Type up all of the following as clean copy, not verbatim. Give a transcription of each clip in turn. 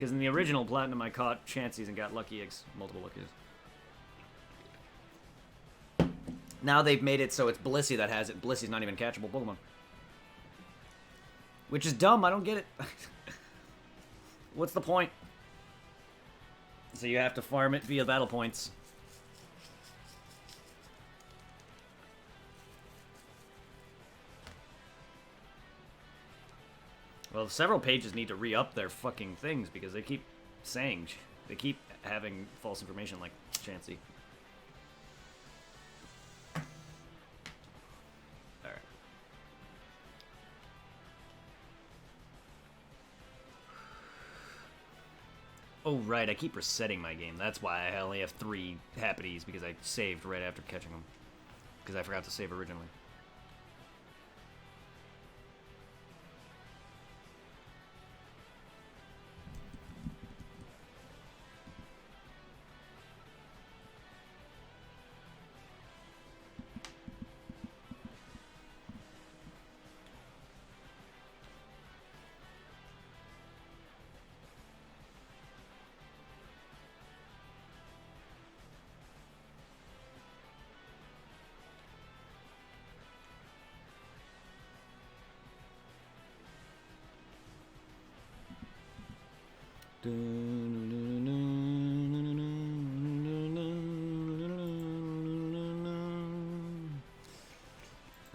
Because in the original Platinum, I caught Chanseys and got Lucky Eggs, multiple Lucky Eggs. Now they've made it so it's Blissey that has it. Blissey's not even catchable Pokemon. Which is dumb, I don't get it. What's the point? So you have to farm it via battle points. Well, several pages need to re-up their fucking things because they keep saying, they keep having false information like Chansey. Alright. Oh, right, I keep resetting my game. That's why I only have 3 Happities because I saved right after catching them. Because I forgot to save originally.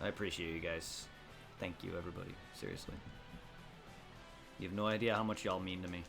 I appreciate you guys. Thank you, everybody. Seriously. You have no idea how much y'all mean to me.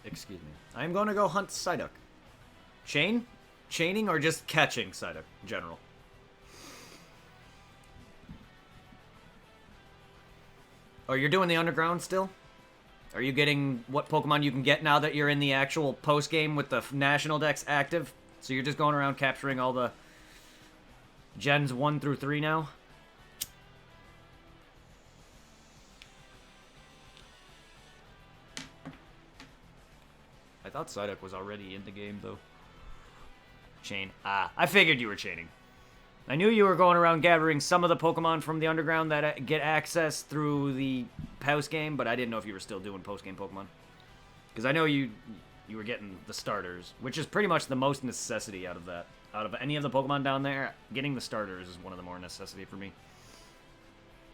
Excuse me. I'm going to go hunt Psyduck. Chain? Chaining or just catching Psyduck in general? Oh, you're doing the underground still? Are you getting what Pokemon you can get now that you're in the actual post-game with the National Dex active? So you're just going around capturing all the Gens 1 through 3 now? I thought Psyduck was already in the game, though. Chain. Ah, I figured you were chaining. I knew you were going around gathering some of the Pokemon from the underground that get access through the post game, but I didn't know if you were still doing post-game Pokemon. Because I know you were getting the starters, which is pretty much the most necessity out of that. Out of any of the Pokemon down there, getting the starters is one of the more necessity for me.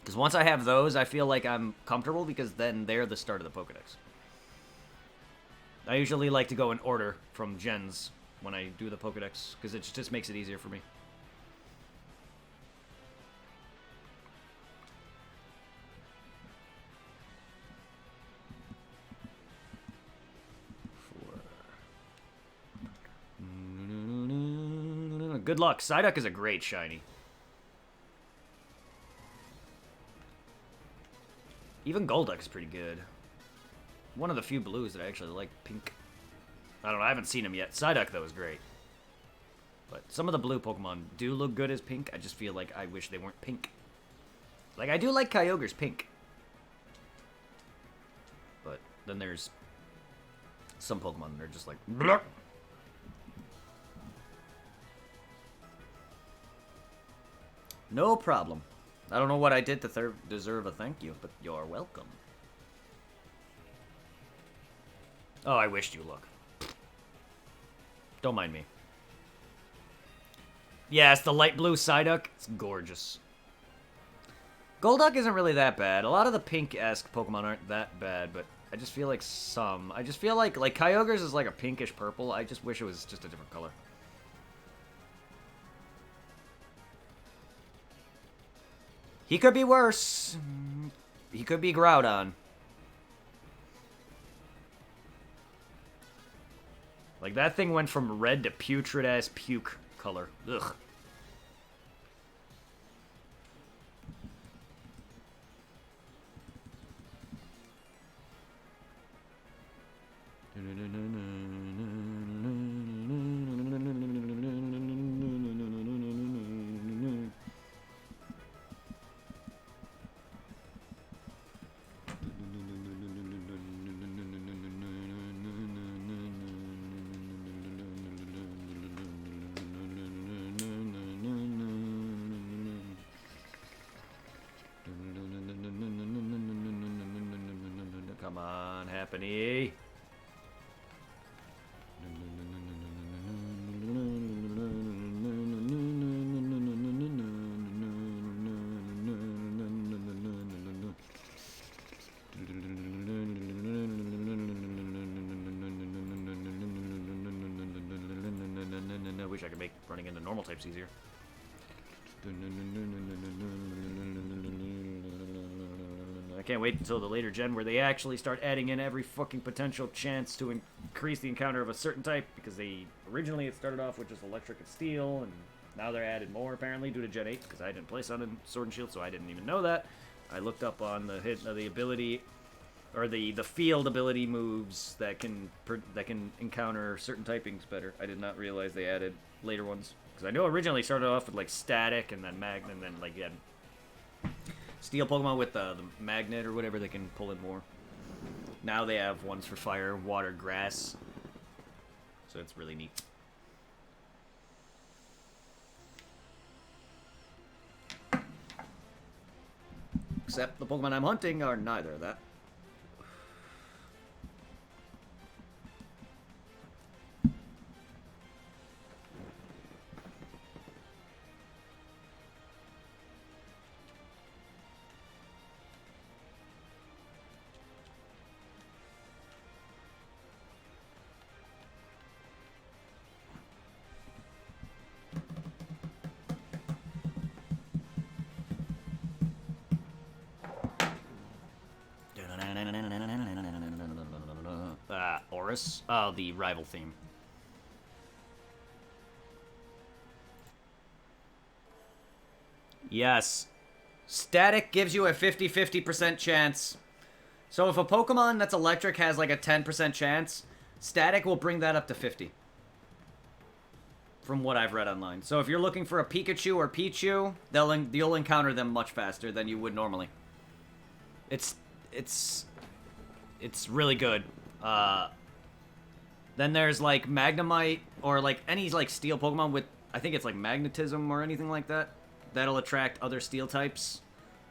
Because once I have those, I feel like I'm comfortable, because then they're the start of the Pokedex. I usually like to go in order from gens when I do the Pokedex, because it just makes it easier for me. Good luck. Psyduck is a great shiny. Even Golduck is pretty good. One of the few blues that I actually like. Pink. I don't know, I haven't seen him yet. Psyduck, though, is great. But some of the blue Pokemon do look good as pink. I just feel like I wish they weren't pink. Like, I do like Kyogre's pink. But then there's some Pokemon that are just like... Bleh. No problem. I don't know what I did to deserve a thank you, but you're welcome. Oh, I wished you luck. Don't mind me. Yeah, it's the light blue Psyduck. It's gorgeous. Golduck isn't really that bad. A lot of the pink-esque Pokemon aren't that bad, but I just feel like some... I just feel like Kyogre's is like a pinkish purple. I just wish it was just a different color. He could be worse. He could be Groudon. Like, that thing went from red to putrid-ass puke color. Ugh. Come on, Happiny. I wish I could make running into normal types easier. I can't wait until the later gen where they actually start adding in every fucking potential chance to increase the encounter of a certain type, because originally it started off with just electric and steel, and now they're added more apparently due to Gen 8, because I didn't play Sun and Sword and Shield, so I didn't even know that. I looked up on the ability, or the field ability moves that can encounter certain typings better. I did not realize they added later ones, because I know originally it started off with like static and then magnet, and then like you had steel Pokemon with the magnet or whatever, they can pull in more. Now they have ones for fire, water, grass, so it's really neat. Except the Pokemon I'm hunting are neither of that. Oris? Oh, the rival theme. Yes. Static gives you a 50-50% chance. So if a Pokemon that's electric has like a 10% chance, Static will bring that up to 50. From what I've read online. So if you're looking for a Pikachu or Pichu, you'll encounter them much faster than you would normally. It's really good. Then there's like Magnemite, or like any like steel Pokemon with, I think it's like magnetism or anything like that. That'll attract other steel types.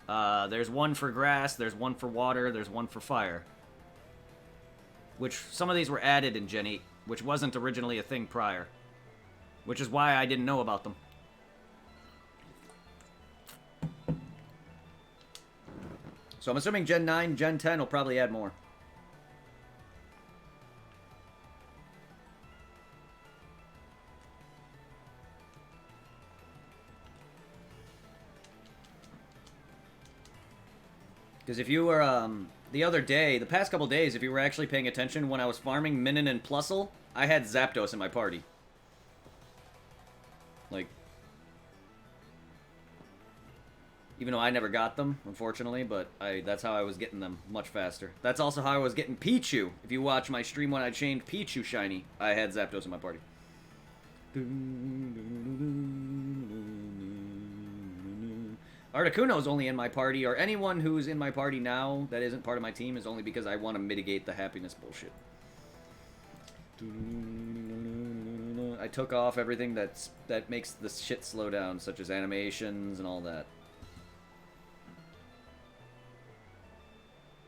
There's one for grass, there's one for water, there's one for fire. Which, some of these were added in Gen 8, which wasn't originally a thing prior. Which is why I didn't know about them. So I'm assuming Gen 9, Gen 10 will probably add more. Because if you were, the other day, the past couple days, if you were actually paying attention, when I was farming Minun and Plusle, I had Zapdos in my party. Like, even though I never got them, unfortunately, but that's how I was getting them much faster. That's also how I was getting Pichu. If you watch my stream when I chained Pichu shiny, I had Zapdos in my party. Articuno's only in my party, or anyone who's in my party now that isn't part of my team is only because I want to mitigate the happiness bullshit. I took off everything that makes the shit slow down, such as animations and all that.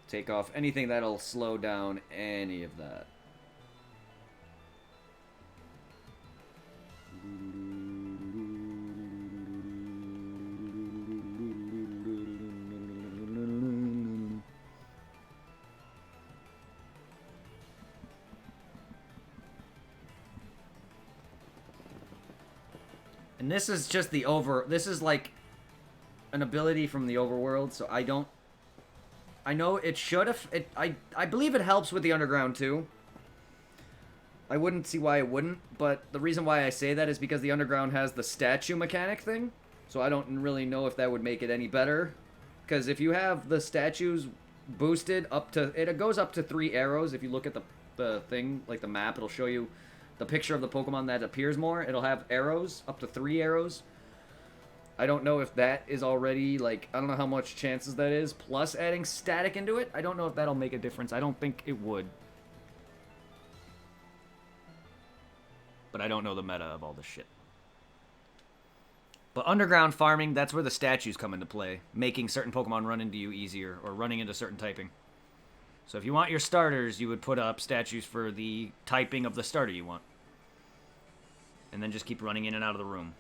Take off anything that'll slow down any of that. And this is just this is like an ability from the overworld, so I don't... I know it should have... I believe it helps with the underground, too. I wouldn't see why it wouldn't, but the reason why I say that is because the underground has the statue mechanic thing, so I don't really know if that would make it any better. Because if you have the statues boosted up to... It goes up to 3 arrows. If you look at the thing, like the map, it'll show you the picture of the Pokemon that appears more. It'll have arrows, up to 3 arrows. I don't know if that is already, like, I don't know how much chances that is, plus adding static into it. I don't know if that'll make a difference. I don't think it would. But I don't know the meta of all this shit. But underground farming, that's where the statues come into play, making certain Pokemon run into you easier, or running into certain typing. So if you want your starters, you would put up statues for the typing of the starter you want. And then just keep running in and out of the room.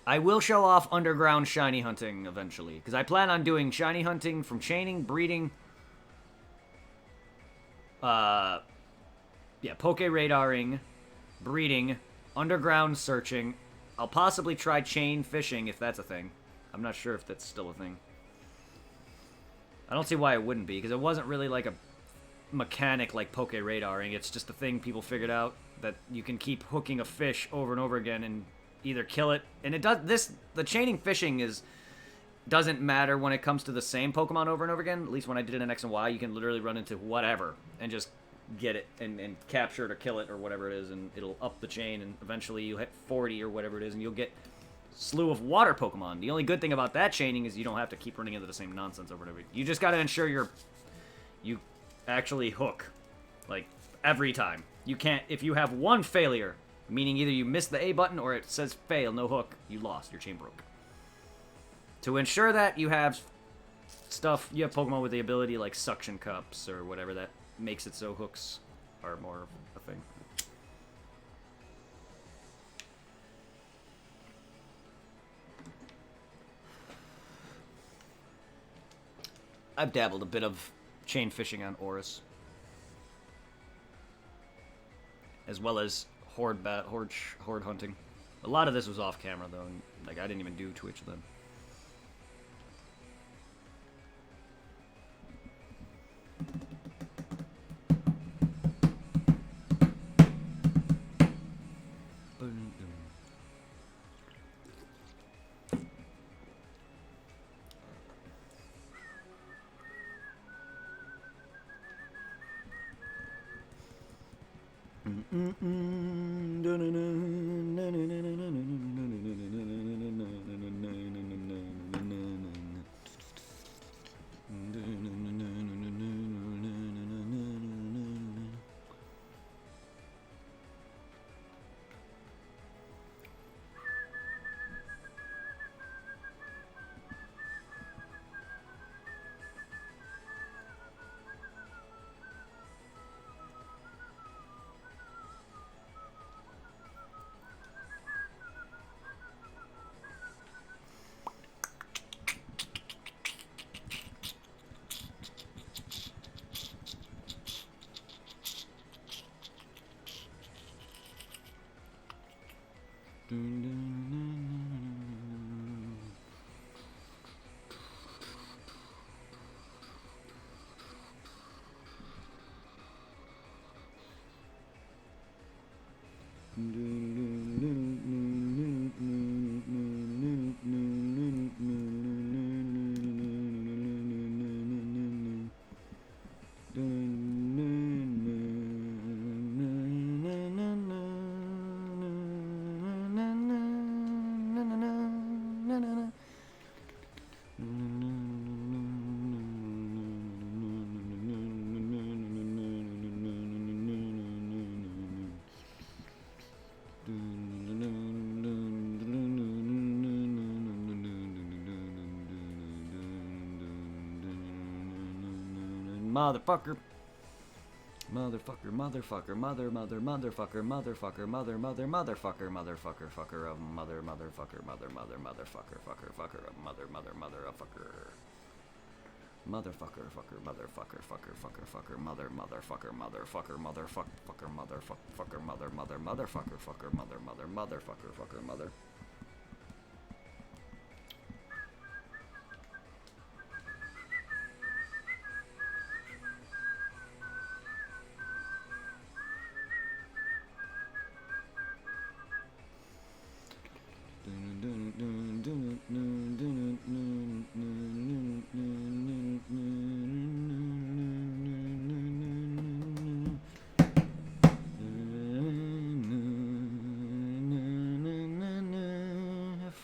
I will show off underground shiny hunting eventually, because I plan on doing shiny hunting from chaining, breeding, Poke radaring, breeding, underground searching. I'll possibly try chain fishing if that's a thing. I'm not sure if that's still a thing. I don't see why it wouldn't be, because it wasn't really like a mechanic like Poke radaring. It's just a thing people figured out that you can keep hooking a fish over and over again and either kill it. And it does this. The chaining fishing doesn't matter when it comes to the same Pokemon over and over again. At least when I did it in X and Y, you can literally run into whatever and just get it and capture it or kill it or whatever it is, and it'll up the chain, and eventually you hit 40 or whatever it is, and you'll get slew of water Pokemon. The only good thing about that chaining is you don't have to keep running into the same nonsense over and over. You just got to ensure you actually hook, like, every time. You can't, if you have one failure, meaning either you missed the A button or it says fail, no hook, you lost, your chain broke. To ensure that, you have Pokemon with the ability like suction cups or whatever that makes it so hooks are more a thing. I've dabbled a bit of chain fishing on Oris, as well as horde hunting. A lot of this was off camera though, and like I didn't even do Twitch then. Motherfucker. Motherfucker, motherfucker, motherfucker, motherfucker, motherfucker, fucker of motherfucker, motherfucker, fucker of motherfucker. Motherfucker, fucker, motherfucker, fucker, motherfucker, motherfucker, fucker, motherfucker, mother, motherfucker, fucker, mother, motherfucker, fucker, mother.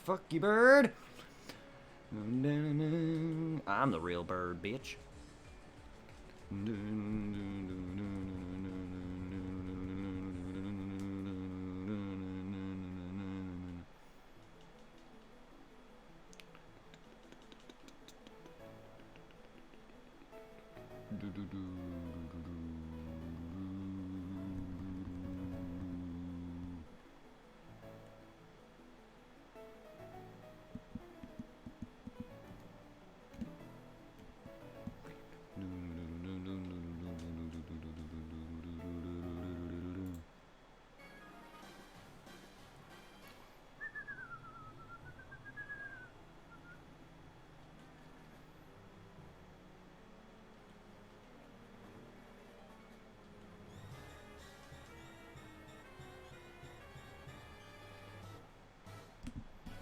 Fuck you, bird. I'm the real bird, bitch.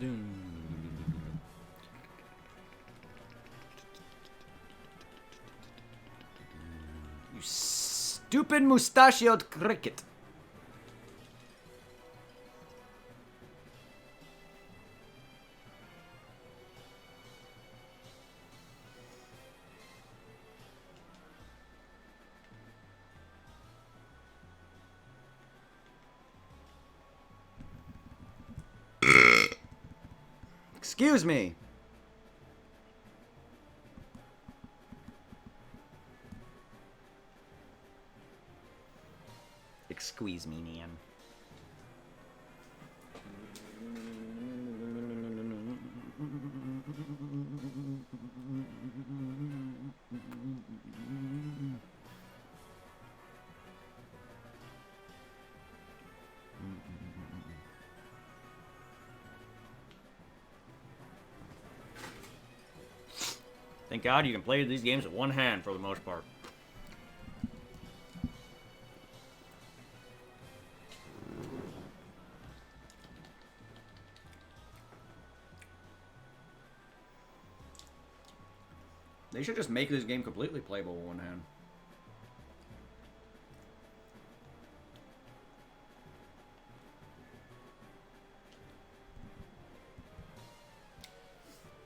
You stupid mustachioed cricket. Excuse me. Excuse me, man. Thank God you can play these games with one hand for the most part. They should just make this game completely playable with one hand.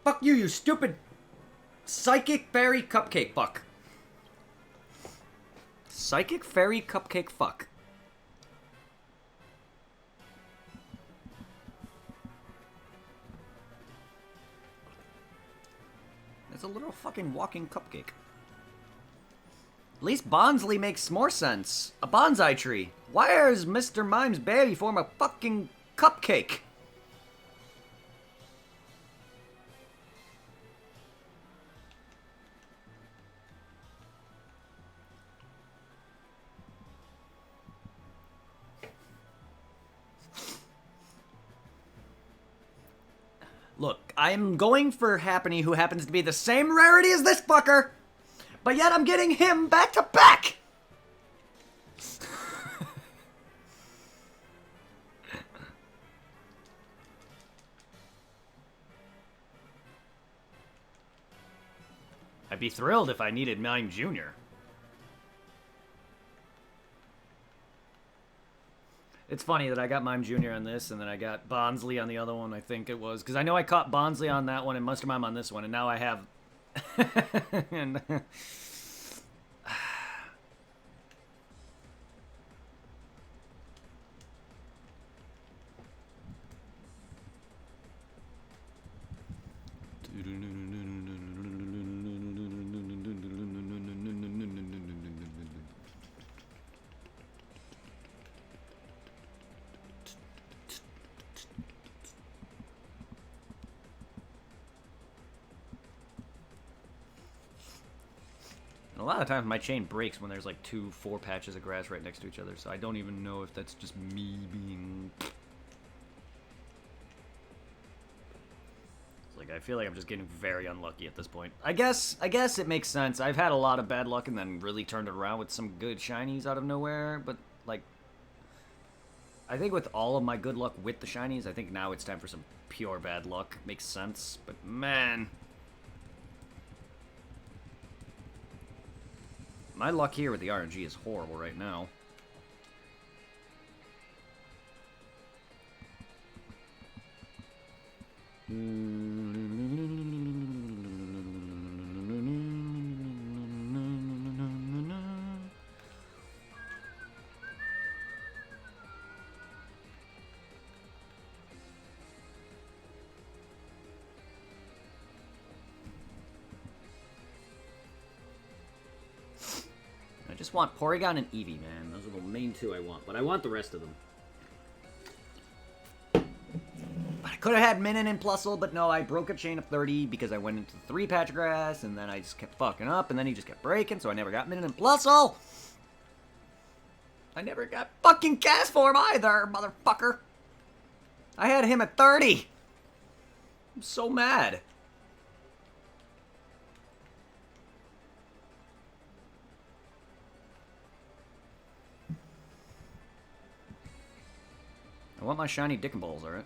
Fuck you, you stupid psychic fairy cupcake fuck. Psychic fairy cupcake fuck. It's a little fucking walking cupcake. At least Bonsley makes more sense. A bonsai tree. Why is Mr. Mime's baby form a fucking cupcake? Look, I'm going for Happiny, who happens to be the same rarity as this fucker, but yet I'm getting him back to back! I'd be thrilled if I needed Mime Jr. It's funny that I got Mime Jr. on this, and then I got Bonsley on the other one, I think it was. Because I know I caught Bonsley on that one and Muster Mime on this one, and now I have... and... A lot of times my chain breaks when there's like 4 patches of grass right next to each other, so I don't even know if that's just me being... Like, I feel like I'm just getting very unlucky at this point. I guess it makes sense. I've had a lot of bad luck and then really turned it around with some good shinies out of nowhere, but, like... I think with all of my good luck with the shinies, I think now it's time for some pure bad luck. Makes sense, but man. My luck here with the RNG is horrible right now. I just want Porygon and Eevee, man. Those are the main two I want, but I want the rest of them. I could have had Minun and Plusle, but no, I broke a chain of 30 because I went into 3 patch of grass, and then I just kept fucking up, and then he just kept breaking, so I never got Minun and Plusle. I never got fucking Cast Form either, motherfucker. I had him at 30. I'm so mad. I want my shiny dick and balls, alright?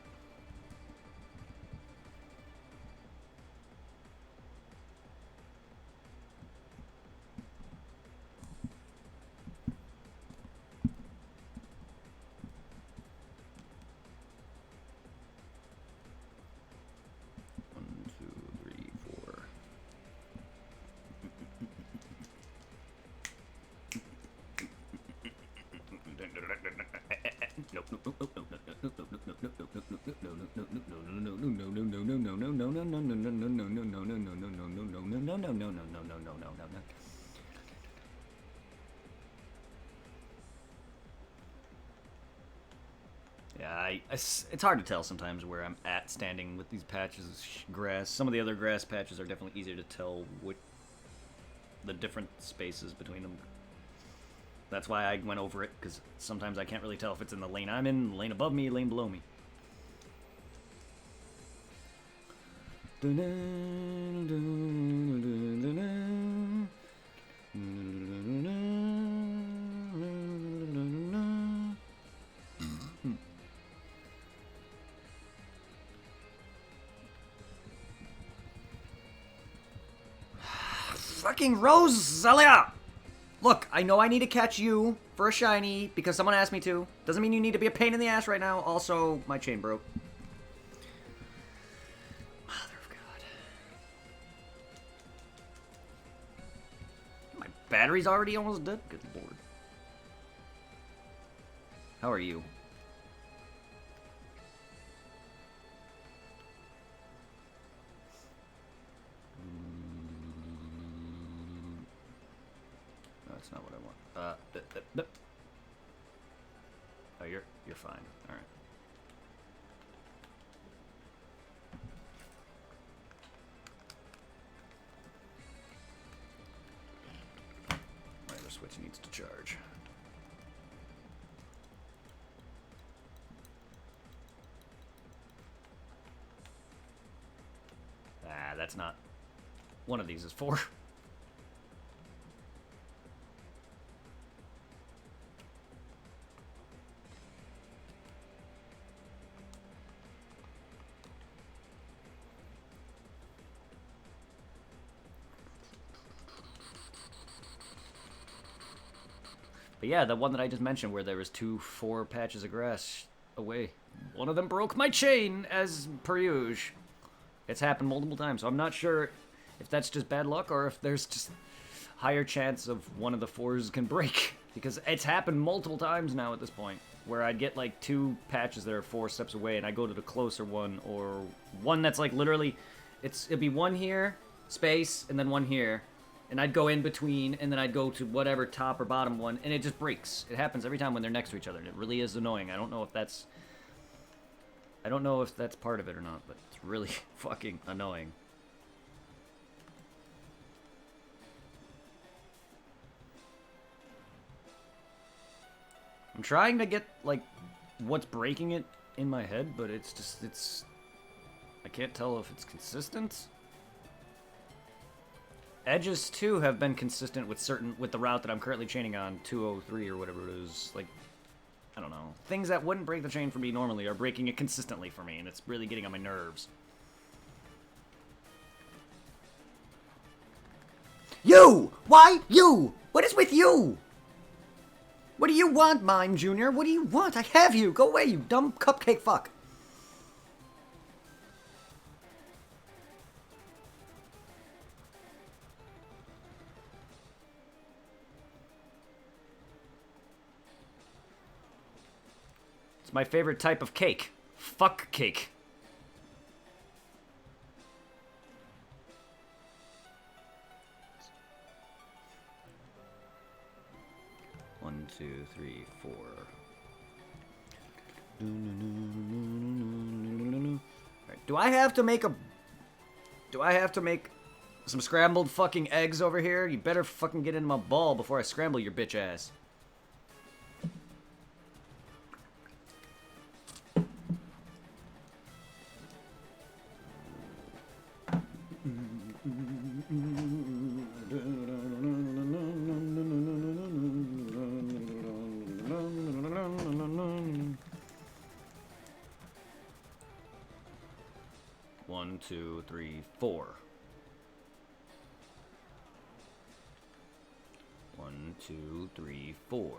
Yeah, it's hard to tell sometimes where I'm at standing with these patches of grass. Some of the other grass patches are definitely easier to tell what the different spaces between them. That's why I went over it, because sometimes I can't really tell if it's in the lane I'm in, lane above me, lane below me. Fucking Rosalia! Look, I know I need to catch you for a shiny because someone asked me to. Doesn't mean you need to be a pain in the ass right now. Also, my chain broke. Mother of God. My battery's already almost dead? Good lord. How are you? That's not what I want. Oh, you're fine. All right. My other switch needs to charge. Ah, that's not. One of these is 4. But yeah, the one that I just mentioned where there was 4 patches of grass away. One of them broke my chain, as per usual. It's happened multiple times, so I'm not sure if that's just bad luck or if there's just higher chance of one of the 4s can break. Because it's happened multiple times now at this point, where I'd get like 2 patches that are 4 steps away, and I go to the closer one, or one that's like literally, it'd be one here, space, and then one here. And I'd go in between, and then I'd go to whatever top or bottom one, and it just breaks. It happens every time when they're next to each other, and it really is annoying. I don't know if that's part of it or not, but it's really fucking annoying. I'm trying to get, like, what's breaking it in my head, but I can't tell if it's consistent. Edges, too, have been consistent with the route that I'm currently chaining on, 203 or whatever it is. Like, I don't know. Things that wouldn't break the chain for me normally are breaking it consistently for me, and it's really getting on my nerves. You! Why you? What is with you? What do you want, Mime Jr.? What do you want? I have you! Go away, you dumb cupcake fuck! It's my favorite type of cake. Fuck cake. One, two, three, four. Right, do I have to make some scrambled fucking eggs over here? You better fucking get in my ball before I scramble your bitch ass. One, two, three, four. One, two, three, four.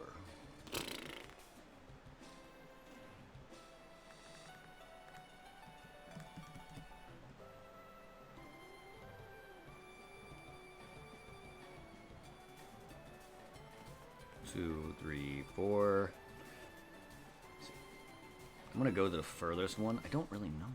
Two, three, four. I'm gonna go to the furthest one. I don't really know.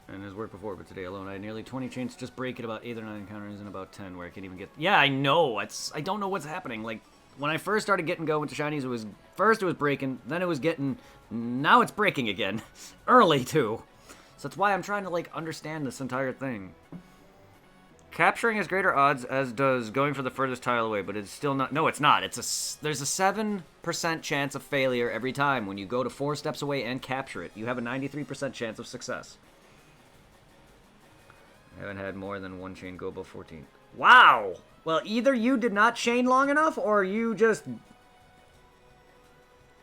And has worked before, but today alone I had nearly 20 chains to just break at about 8 or 9 encounters and about 10 where I can't even get... Yeah, I know. I don't know what's happening. Like, when I first started getting going with the shinies, it was breaking, then it was getting... Now it's breaking again. Early, too. So that's why I'm trying to, like, understand this entire thing. Capturing has greater odds, as does going for the furthest tile away, but it's still not... No, it's not. There's a 7% chance of failure every time. When you go to 4 steps away and capture it, you have a 93% chance of success. I haven't had more than one chain go above 14. Wow! Well, either you did not chain long enough, or you just...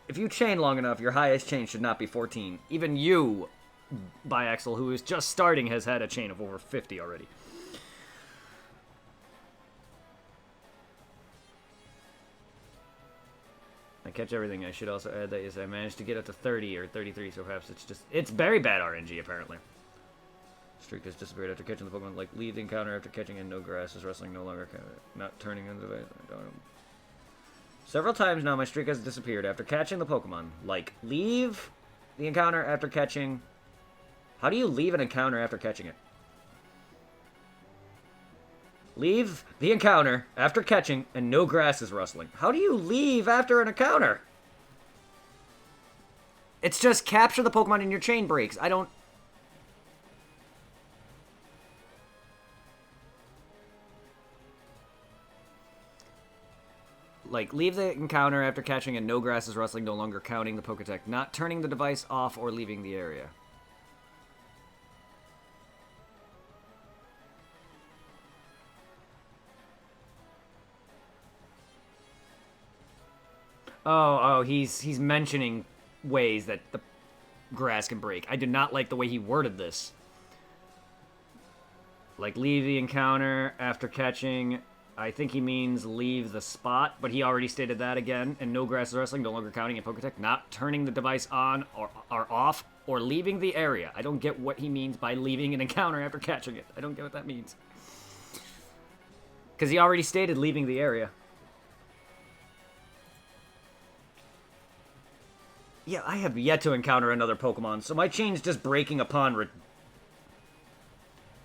If you chain long enough, your highest chain should not be 14. Even you, Biaxel, who is just starting, has had a chain of over 50 already. I catch everything. I should also add that yes, I managed to get up to 30 or 33, so perhaps it's very bad RNG, apparently. Streak has disappeared after catching the Pokemon. Like, leave the encounter after catching and no grass is wrestling, no longer not turning into the... Several times now my streak has disappeared after catching the Pokemon. Like, leave the encounter after catching... How do you leave an encounter after catching it? Leave the encounter after catching and no grass is rustling. How do you leave after an encounter? It's just capture the Pokemon and your chain breaks. I don't... Like, leave the encounter after catching and no grass is rustling, no longer counting the Poketech, not turning the device off or leaving the area. Oh, he's mentioning ways that the grass can break. I did not like the way he worded this. Like, leave the encounter after catching... I think he means leave the spot, but he already stated that again. And no grass is wrestling, no longer counting in Poketech, not turning the device on or off, or leaving the area. I don't get what he means by leaving an encounter after catching it. I don't get what that means. Because he already stated leaving the area. Yeah, I have yet to encounter another Pokemon, so my chain's just breaking upon...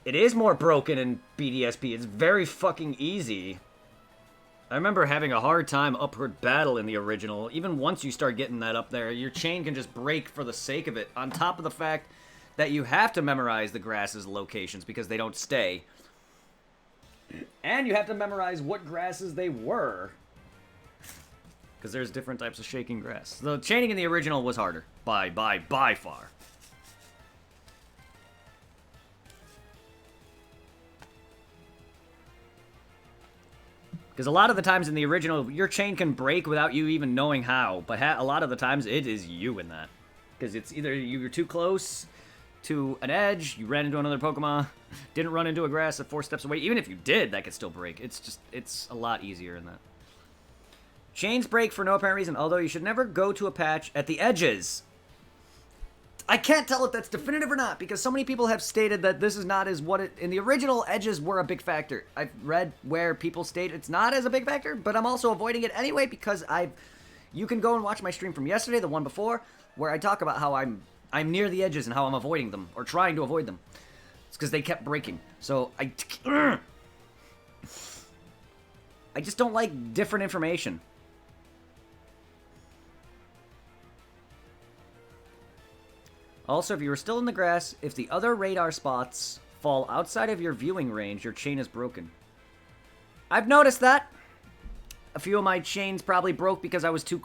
It is more broken in BDSP. It's very fucking easy. I remember having a hard time upward battle in the original. Even once you start getting that up there, your chain can just break for the sake of it. On top of the fact that you have to memorize the grass's locations because they don't stay. And you have to memorize what grasses they were. Because there's different types of shaking grass. The chaining in the original was harder. By far. Because a lot of the times in the original, your chain can break without you even knowing how. But a lot of the times, it is you in that. Because it's either you're too close to an edge, you ran into another Pokemon, didn't run into a grass at 4 steps away. Even if you did, that could still break. It's a lot easier in that. Chains break for no apparent reason, although you should never go to a patch at the edges. I can't tell if that's definitive or not, because so many people have stated that this is not as what it... In the original, edges were a big factor. I've read where people state it's not as a big factor, but I'm also avoiding it anyway, because you can go and watch my stream from yesterday, the one before, where I talk about how I'm near the edges and how I'm avoiding them, or trying to avoid them. It's because they kept breaking. So, I just don't like different information. Also, if you were still in the grass, if the other radar spots fall outside of your viewing range, your chain is broken. I've noticed that. A few of my chains probably broke because I was too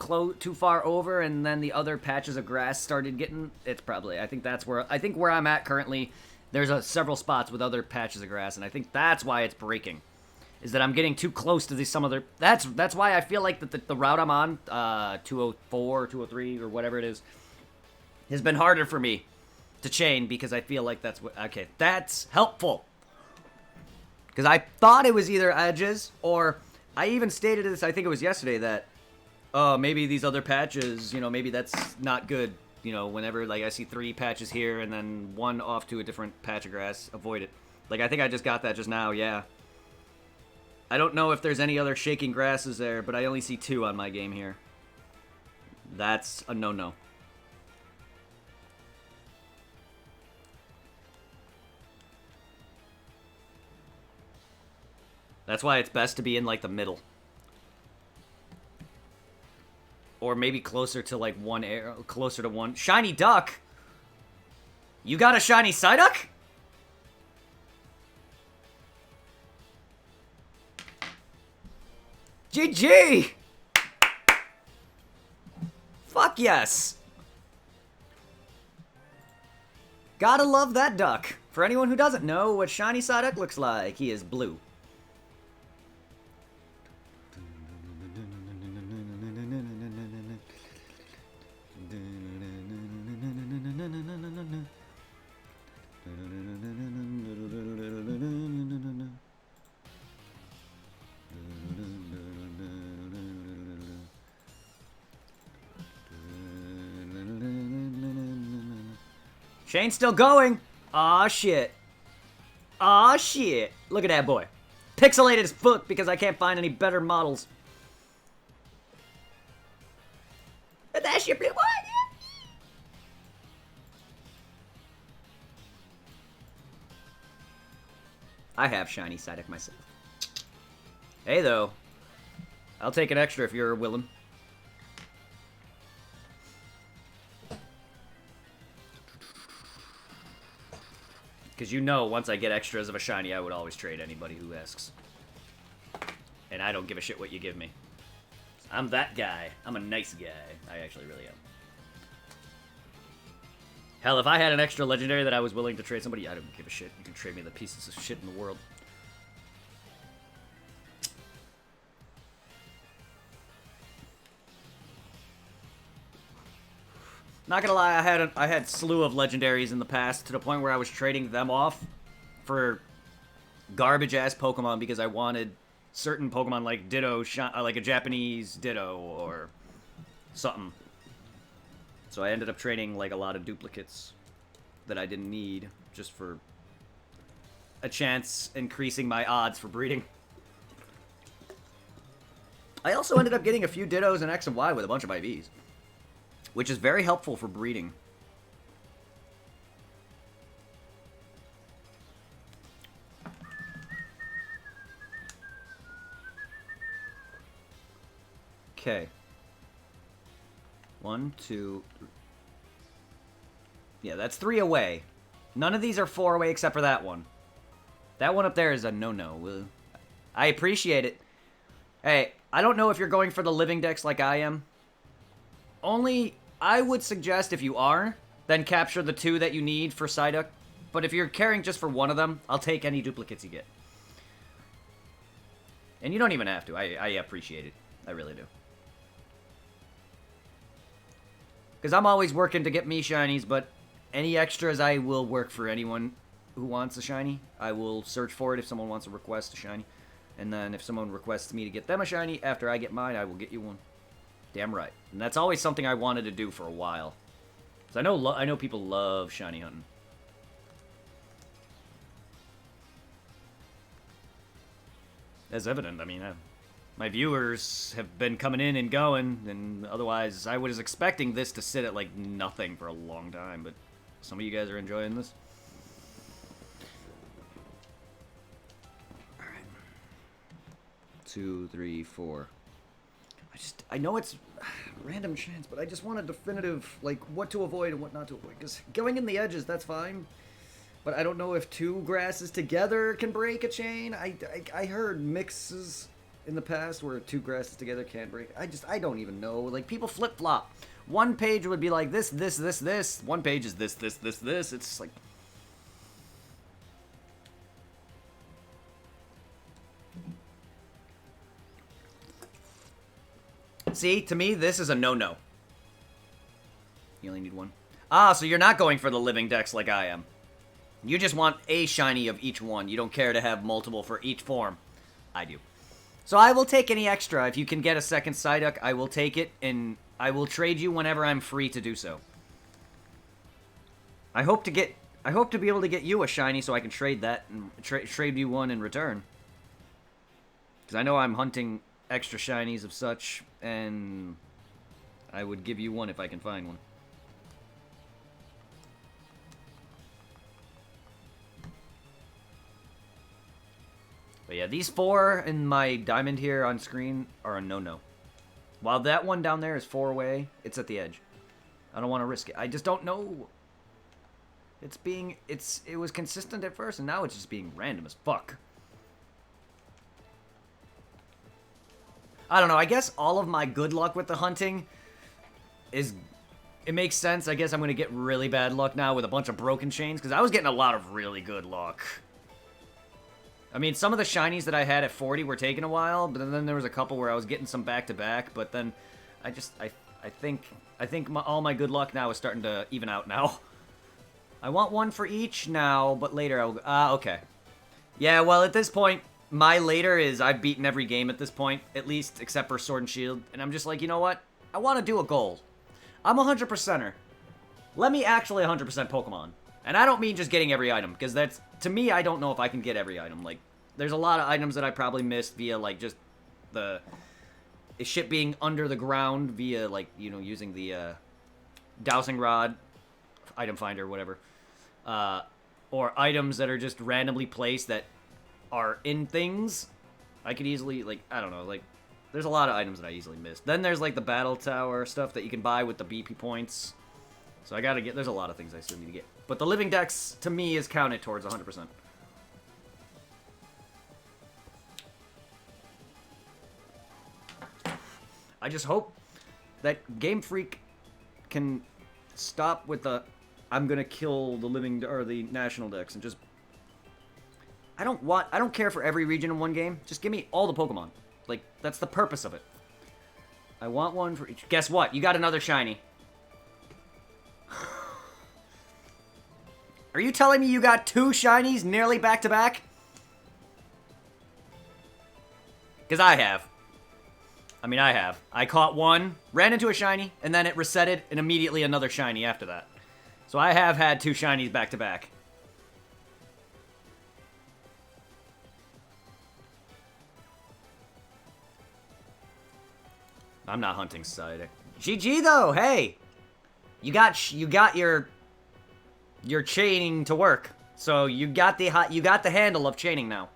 far over, and then the other patches of grass started getting... It's probably... I think where I'm at currently, there's several spots with other patches of grass, and I think that's why it's breaking. Is that I'm getting too close to some other... That's why I feel like the route I'm on, 204, 203, or whatever it is, has been harder for me to chain, because I feel like that's what... Okay, that's helpful. Because I thought it was either edges, or... I even stated this, I think it was yesterday, that, oh, maybe these other patches, maybe that's not good. Whenever, I see 3 patches here, and then 1 off to a different patch of grass, avoid it. I think I just got that just now, yeah. I don't know if there's any other shaking grasses there, but I only see 2 on my game here. That's a no-no. That's why it's best to be in, the middle. Or maybe closer to, one arrow, closer to one. Shiny Duck? You got a shiny Psyduck? GG! Fuck yes! Gotta love that duck. For anyone who doesn't know what shiny Psyduck looks like, he is blue. Shane's still going. Aw, shit. Aw, shit. Look at that boy. Pixelated as fuck because I can't find any better models. But that's your blue boy. I have shiny Psyduck myself. Hey, though. I'll take an extra if you're willing. Because once I get extras of a shiny, I would always trade anybody who asks. And I don't give a shit what you give me. I'm that guy. I'm a nice guy. I actually really am. Hell, if I had an extra legendary that I was willing to trade somebody, I don't give a shit. You can trade me the pieces of shit in the world. Not gonna lie, I had slew of legendaries in the past to the point where I was trading them off for garbage ass Pokemon because I wanted certain Pokemon like Ditto, like a Japanese Ditto or something. So I ended up trading a lot of duplicates that I didn't need just for a chance increasing my odds for breeding. I also ended up getting a few Dittos in X and Y with a bunch of IVs, which is very helpful for breeding. Okay. 1, 2, 3. Yeah, that's 3 away. None of these are 4-way except for that one. That one up there is a no-no. I appreciate it. Hey, I don't know if you're going for the living dex like I am. Only, I would suggest if you are, then capture the 2 that you need for Psyduck. But if you're caring just for one of them, I'll take any duplicates you get. And you don't even have to. I appreciate it. I really do. Because I'm always working to get me shinies, but any extras I will work for anyone who wants a shiny. I will search for it if someone wants to request a shiny. And then if someone requests me to get them a shiny, after I get mine, I will get you one. Damn right. And that's always something I wanted to do for a while. Because I know people love shiny hunting. As evident, I mean, my viewers have been coming in and going, and otherwise I was expecting this to sit at, like, nothing for a long time, but some of you guys are enjoying this. Alright. 2, 3, 4. I know it's random chance, but I just want a definitive, like, what to avoid and what not to avoid, because going in the edges, that's fine. But I don't know if 2 grasses together can break a chain. I heard mixes in the past where 2 grasses together can't break. I don't even know. Like, people flip-flop. One page would be like this, this, this, this. One page is this, this, this, this. It's just like... See, to me, this is a no-no. You only need 1. Ah, so you're not going for the living dex like I am. You just want a shiny of each one. You don't care to have multiple for each form. I do. So I will take any extra. If you can get a second Psyduck, I will take it, and I will trade you whenever I'm free to do so. I hope to be able to get you a shiny so I can trade that and trade you one in return. Because I know I'm hunting extra shinies of such, and I would give you one if I can find one. But yeah, these 4 in my diamond here on screen are a no-no. While that one down there is 4-way, it's at the edge. I don't want to risk it. I just don't know. It was consistent at first, and now it's just being random as fuck. I don't know. I guess all of my good luck with the hunting is... It makes sense. I guess I'm going to get really bad luck now with a bunch of broken chains, because I was getting a lot of really good luck. I mean, some of the shinies that I had at 40 were taking a while, but then there was a couple where I was getting some back-to-back, but then I think all my good luck now is starting to even out now. I want one for each now, but later I'll... okay. Yeah, well, at this point, my later is I've beaten every game at this point, at least, except for Sword and Shield, and I'm just like, you know what? I want to do a goal. I'm a 100%er. Let me actually 100% Pokemon. And I don't mean just getting every item, because that's, to me, I don't know if I can get every item. Like, there's a lot of items that I probably missed via, like, just the shit being under the ground via, like, you know, using the dowsing rod, item finder, whatever. Or items that are just randomly placed that are in things. I could easily, like, I don't know, like, there's a lot of items that I easily missed. Then there's, like, the battle tower stuff that you can buy with the BP points. So I gotta get, there's a lot of things I still need to get. But the living dex, to me, is counted towards 100%. I just hope that Game Freak can stop with the, I'm gonna kill the living, or the national dex, and just, I don't care for every region in one game. Just give me all the Pokemon. Like, that's the purpose of it. I want one for each. Guess what? You got another shiny. Are you telling me you got 2 shinies nearly back-to-back? Because I have. I mean, I have. I caught one, ran into a shiny, and then it resetted, and immediately another shiny after that. So I have had 2 shinies back-to-back. I'm not hunting Psyduck. GG though, hey! You got your chaining to work. So you got the handle of chaining now.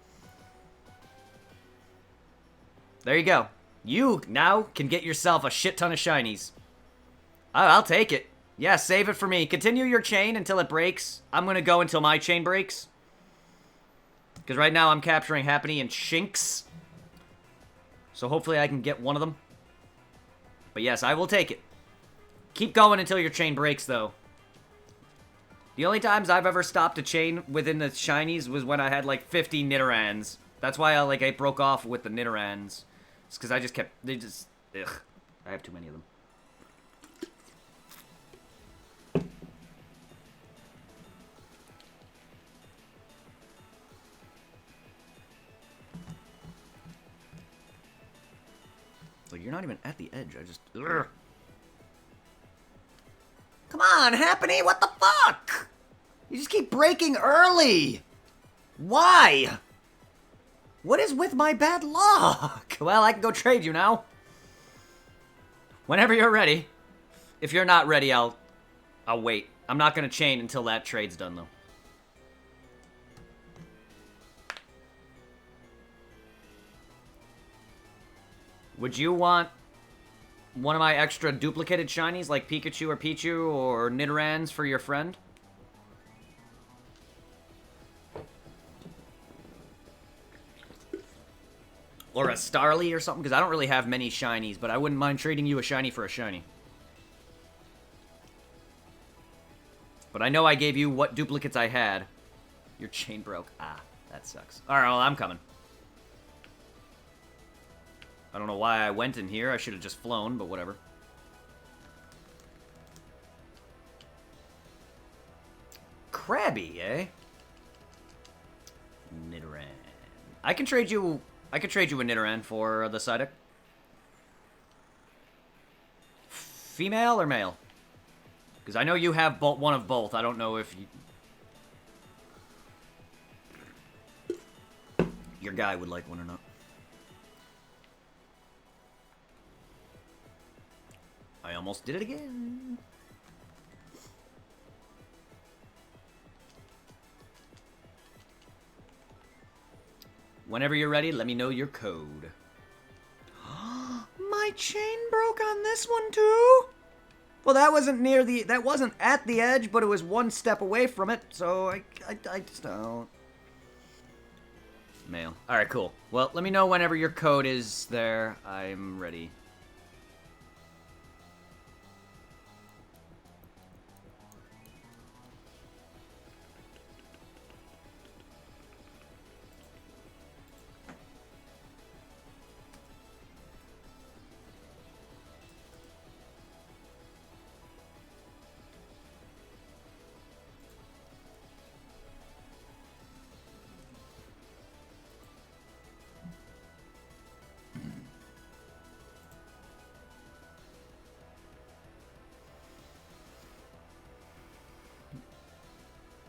There you go. You now can get yourself a shit ton of shinies. I'll take it. Yeah, save it for me. Continue your chain until it breaks. I'm gonna go until my chain breaks. Because right now I'm capturing Happiny and Shinx. So hopefully I can get one of them. But yes, I will take it. Keep going until your chain breaks, though. The only times I've ever stopped a chain within the shinies was when I had like 50 Nidorans. That's why I broke off with the Nidorans. It's because I just kept... They just... Ugh. I have too many of them. Like, you're not even at the edge. I just... Ugh. Come on, Happiny, what the fuck? You just keep breaking early. Why? What is with my bad luck? Well, I can go trade you now. Whenever you're ready. If you're not ready, I'll wait. I'm not gonna chain until that trade's done, though. Would you want one of my extra duplicated shinies like Pikachu or Pichu or Nidorans for your friend? Or a Starly or something? Because I don't really have many shinies, but I wouldn't mind trading you a shiny for a shiny. But I know I gave you what duplicates I had. Your chain broke. Ah, that sucks. Alright, well, I'm coming. I don't know why I went in here. I should have just flown, but whatever. Krabby, eh? Nidoran. I can trade you a Nidoran for the Psyduck. Female or male? Because I know you have one of both. I don't know if your guy would like one or not. I almost did it again. Whenever you're ready, let me know your code. My chain broke on this one too? Well, that wasn't at the edge, but it was one step away from it, so I just don't. Mail. Alright, cool. Well, let me know whenever your code is there. I'm ready.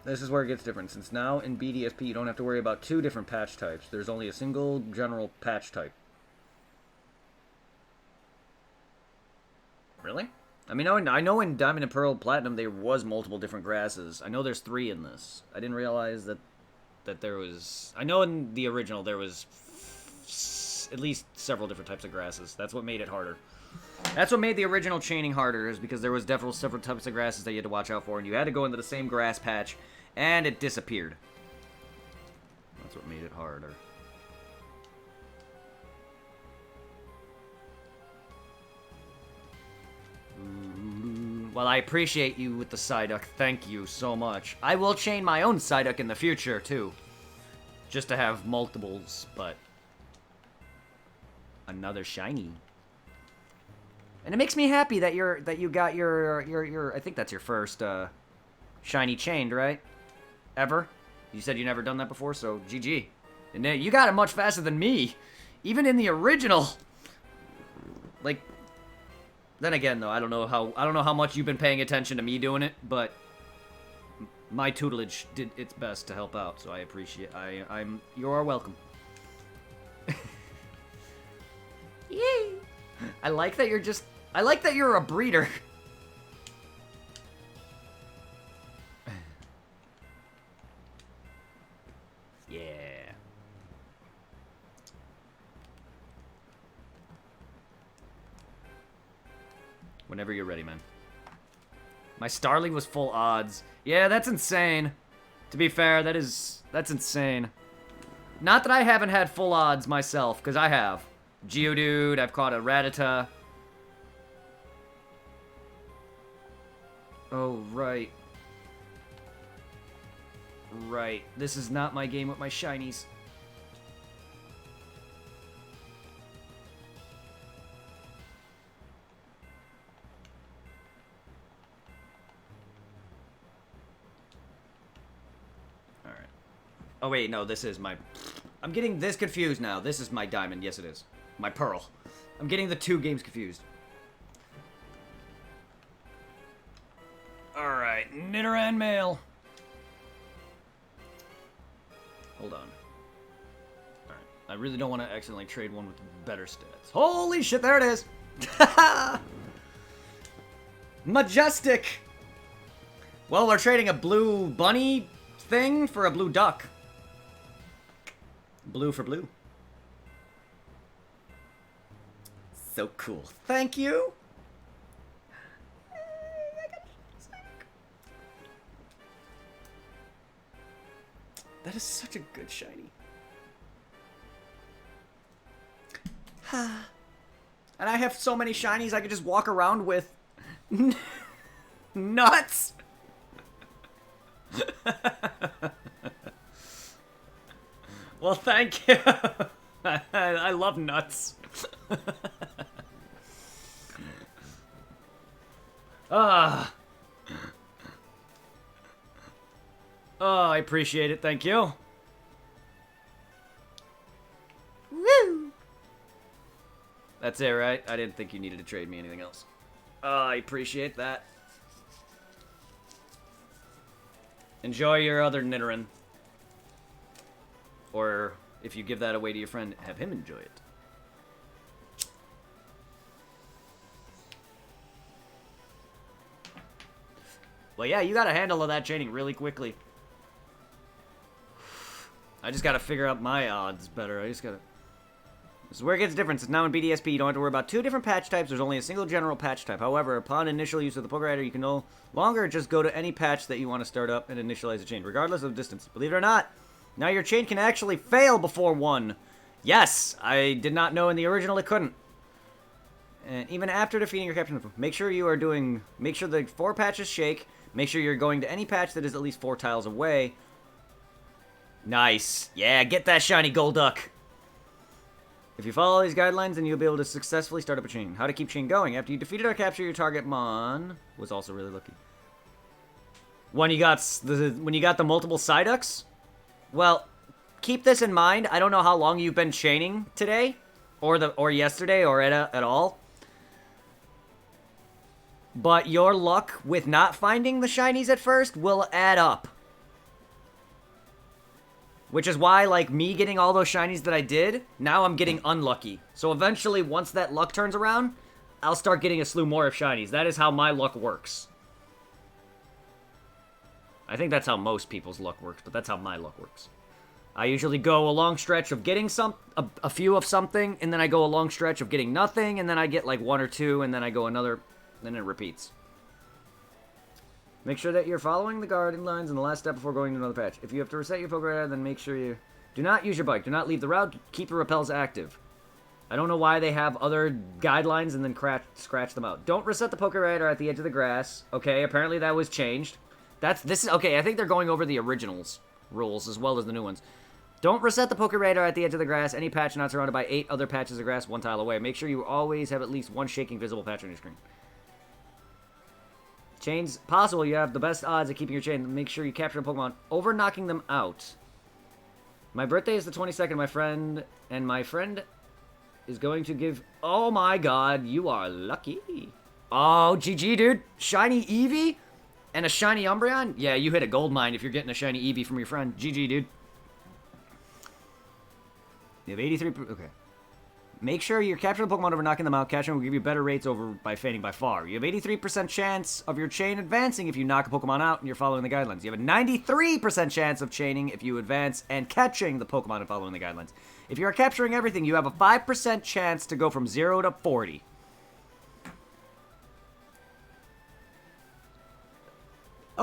This is where it gets different. Since now in BDSP you don't have to worry about two different patch types. There's only a single general patch type. Really? I mean, I know in Diamond and Pearl Platinum there was multiple different grasses. I know there's 3 in this. I didn't realize that there was... I know in the original there was at least several different types of grasses. That's what made it harder. That's what made the original chaining harder, is because there was definitely several types of grasses that you had to watch out for, and you had to go into the same grass patch, and it disappeared. That's what made it harder. Well, I appreciate you with the Psyduck. Thank you so much. I will chain my own Psyduck in the future, too. Just to have multiples, but... Another shiny. And it makes me happy that you got your I think that's your first shiny chained, right? Ever? You said you never done that before, so GG. And you got it much faster than me. Even in the original. Like, then again though, I don't know how much you've been paying attention to me doing it, but my tutelage did its best to help out, so I appreciate you are welcome. Yay! I like that you're a breeder. Yeah. Whenever you're ready, man. My Starling was full odds. Yeah, that's insane. To be fair, that's insane. Not that I haven't had full odds myself, because I have. Geodude, I've caught a Rattata. Oh, right. Right. This is not my game with my shinies. Alright. Oh, wait, no, this is my... I'm getting this confused now. This is my diamond. Yes, it is. My pearl. I'm getting the two games confused. Alright, Nidoran male. Hold on. Alright, I really don't want to accidentally trade one with better stats. Holy shit, there it is! Majestic! Well, we're trading a blue bunny thing for a blue duck. Blue for blue. So cool. Thank you! That is such a good shiny. And I have so many shinies I could just walk around with. Nuts! Well, thank you. I love nuts. Ah. Oh, I appreciate it. Thank you. Woo! That's it, right? I didn't think you needed to trade me anything else. Oh, I appreciate that. Enjoy your other Nidoran. Or, if you give that away to your friend, have him enjoy it. Well, yeah, you got a handle of that chaining really quickly. I just gotta figure out my odds better. This is where it gets different. Now in BDSP, you don't have to worry about two different patch types. There's only a single general patch type. However, upon initial use of the Pokerider, you can no longer just go to any patch that you want to start up and initialize a chain, regardless of distance. Believe it or not, now your chain can actually fail before one. Yes, I did not know in the original it couldn't. And even after defeating your captain, make sure the 4 patches shake. Make sure you're going to any patch that is at least 4 tiles away. Nice. Yeah, get that shiny Golduck. If you follow these guidelines, then you'll be able to successfully start up a chain. How to keep chain going. After you defeated or capture your target Mon, was also really lucky. When you got the multiple Psyducks, well, keep this in mind. I don't know how long you've been chaining today, or yesterday, or at all. But your luck with not finding the shinies at first will add up. Which is why, like, me getting all those shinies that I did, now I'm getting unlucky. So eventually, once that luck turns around, I'll start getting a slew more of shinies. That is how my luck works. I think that's how most people's luck works, but that's how my luck works. I usually go a long stretch of getting a few of something, and then I go a long stretch of getting nothing, and then I get like 1 or 2, and then I go another, then it repeats. Make sure that you're following the guidelines in the last step before going to another patch. If you have to reset your Pokerider, then make sure you... Do not use your bike. Do not leave the route. Keep your repels active. I don't know why they have other guidelines and then scratch them out. Don't reset the Pokerider at the edge of the grass. Okay, apparently that was changed. Okay, I think they're going over the originals rules as well as the new ones. Don't reset the Pokerider at the edge of the grass. Any patch not surrounded by 8 other patches of grass 1 tile away. Make sure you always have at least 1 shaking visible patch on your screen. Chains possible, you have the best odds of keeping your chain. Make sure you capture a Pokemon over knocking them out. My birthday is the 22nd, my friend is going to give... Oh my god, you are lucky. Oh, GG, dude. Shiny Eevee and a shiny Umbreon? Yeah, you hit a gold mine if you're getting a shiny Eevee from your friend. GG, dude. You have 83... Okay. Make sure you're capturing the Pokemon over knocking them out. Catching will give you better rates over by fainting by far. You have 83% chance of your chain advancing if you knock a Pokemon out and you're following the guidelines. You have a 93% chance of chaining if you advance and catching the Pokemon and following the guidelines. If you are capturing everything, you have a 5% chance to go from 0 to 40.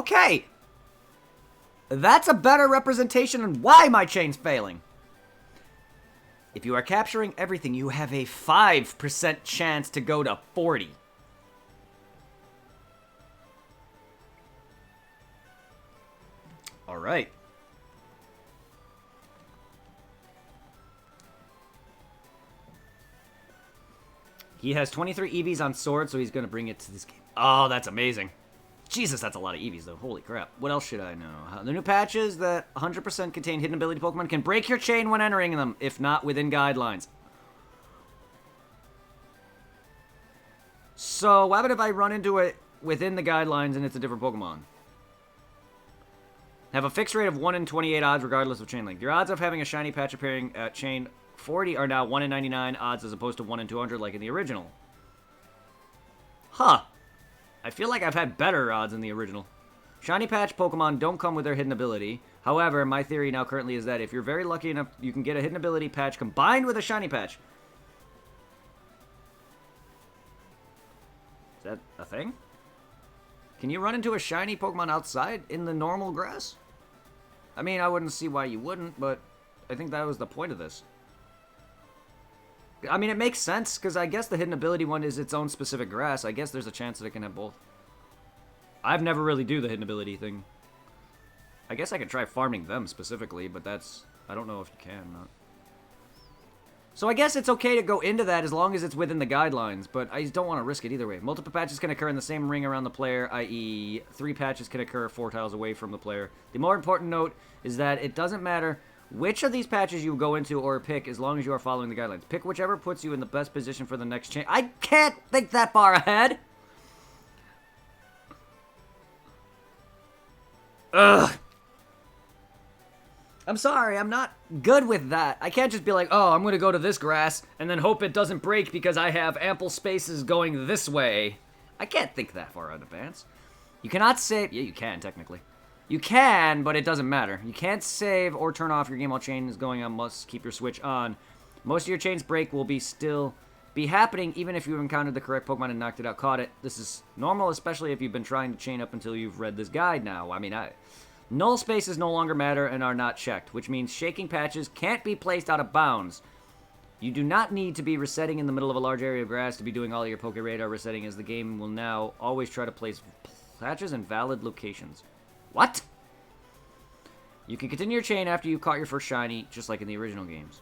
Okay. That's a better representation on why my chain's failing. If you are capturing everything, you have a 5% chance to go to 40. All right. He has 23 EVs on sword, so he's going to bring it to this game. Oh, that's amazing. Jesus, that's a lot of EVs, though. Holy crap. What else should I know? The new patches that 100% contain hidden ability Pokemon can break your chain when entering them, if not within guidelines. So, what if I run into it within the guidelines and it's a different Pokemon? Have a fixed rate of 1 in 28 odds regardless of chain length. Your odds of having a shiny patch appearing at chain 40 are now 1 in 99 odds as opposed to 1 in 200 like in the original. Huh. I feel like I've had better odds in the original. Shiny patch Pokemon don't come with their hidden ability. However, my theory now currently is that if you're very lucky enough, you can get a hidden ability patch combined with a shiny patch. Is that a thing? Can you run into a shiny Pokemon outside in the normal grass? I mean, I wouldn't see why you wouldn't, but I think that was the point of this. I mean, it makes sense, because I guess the hidden ability one is its own specific grass. I guess there's a chance that it can have both. I've never really do the hidden ability thing. I guess I could try farming them specifically, but that's... I don't know if you can or not. So I guess it's okay to go into that as long as it's within the guidelines, but I don't want to risk it either way. Multiple patches can occur in the same ring around the player, i.e. 3 patches can occur 4 tiles away from the player. The more important note is that it doesn't matter which of these patches you go into or pick as long as you are following the guidelines. Pick whichever puts you in the best position for the next chain. I can't think that far ahead! Ugh! I'm sorry, I'm not good with that. I can't just be like, oh, I'm going to go to this grass and then hope it doesn't break because I have ample spaces going this way. I can't think that far in advance. You cannot save... Yeah, you can, technically. You can, but it doesn't matter. You can't save or turn off your game while chain is going on. Must keep your switch on. Most of your chain's break will still be happening even if you've encountered the correct Pokemon and knocked it out, caught it. This is normal, especially if you've been trying to chain up until you've read this guide now. I mean, null spaces no longer matter and are not checked, which means shaking patches can't be placed out of bounds. You do not need to be resetting in the middle of a large area of grass to be doing all your Poké Radar resetting, as the game will now always try to place patches in valid locations. What? You can continue your chain after you caught your first shiny, just like in the original games.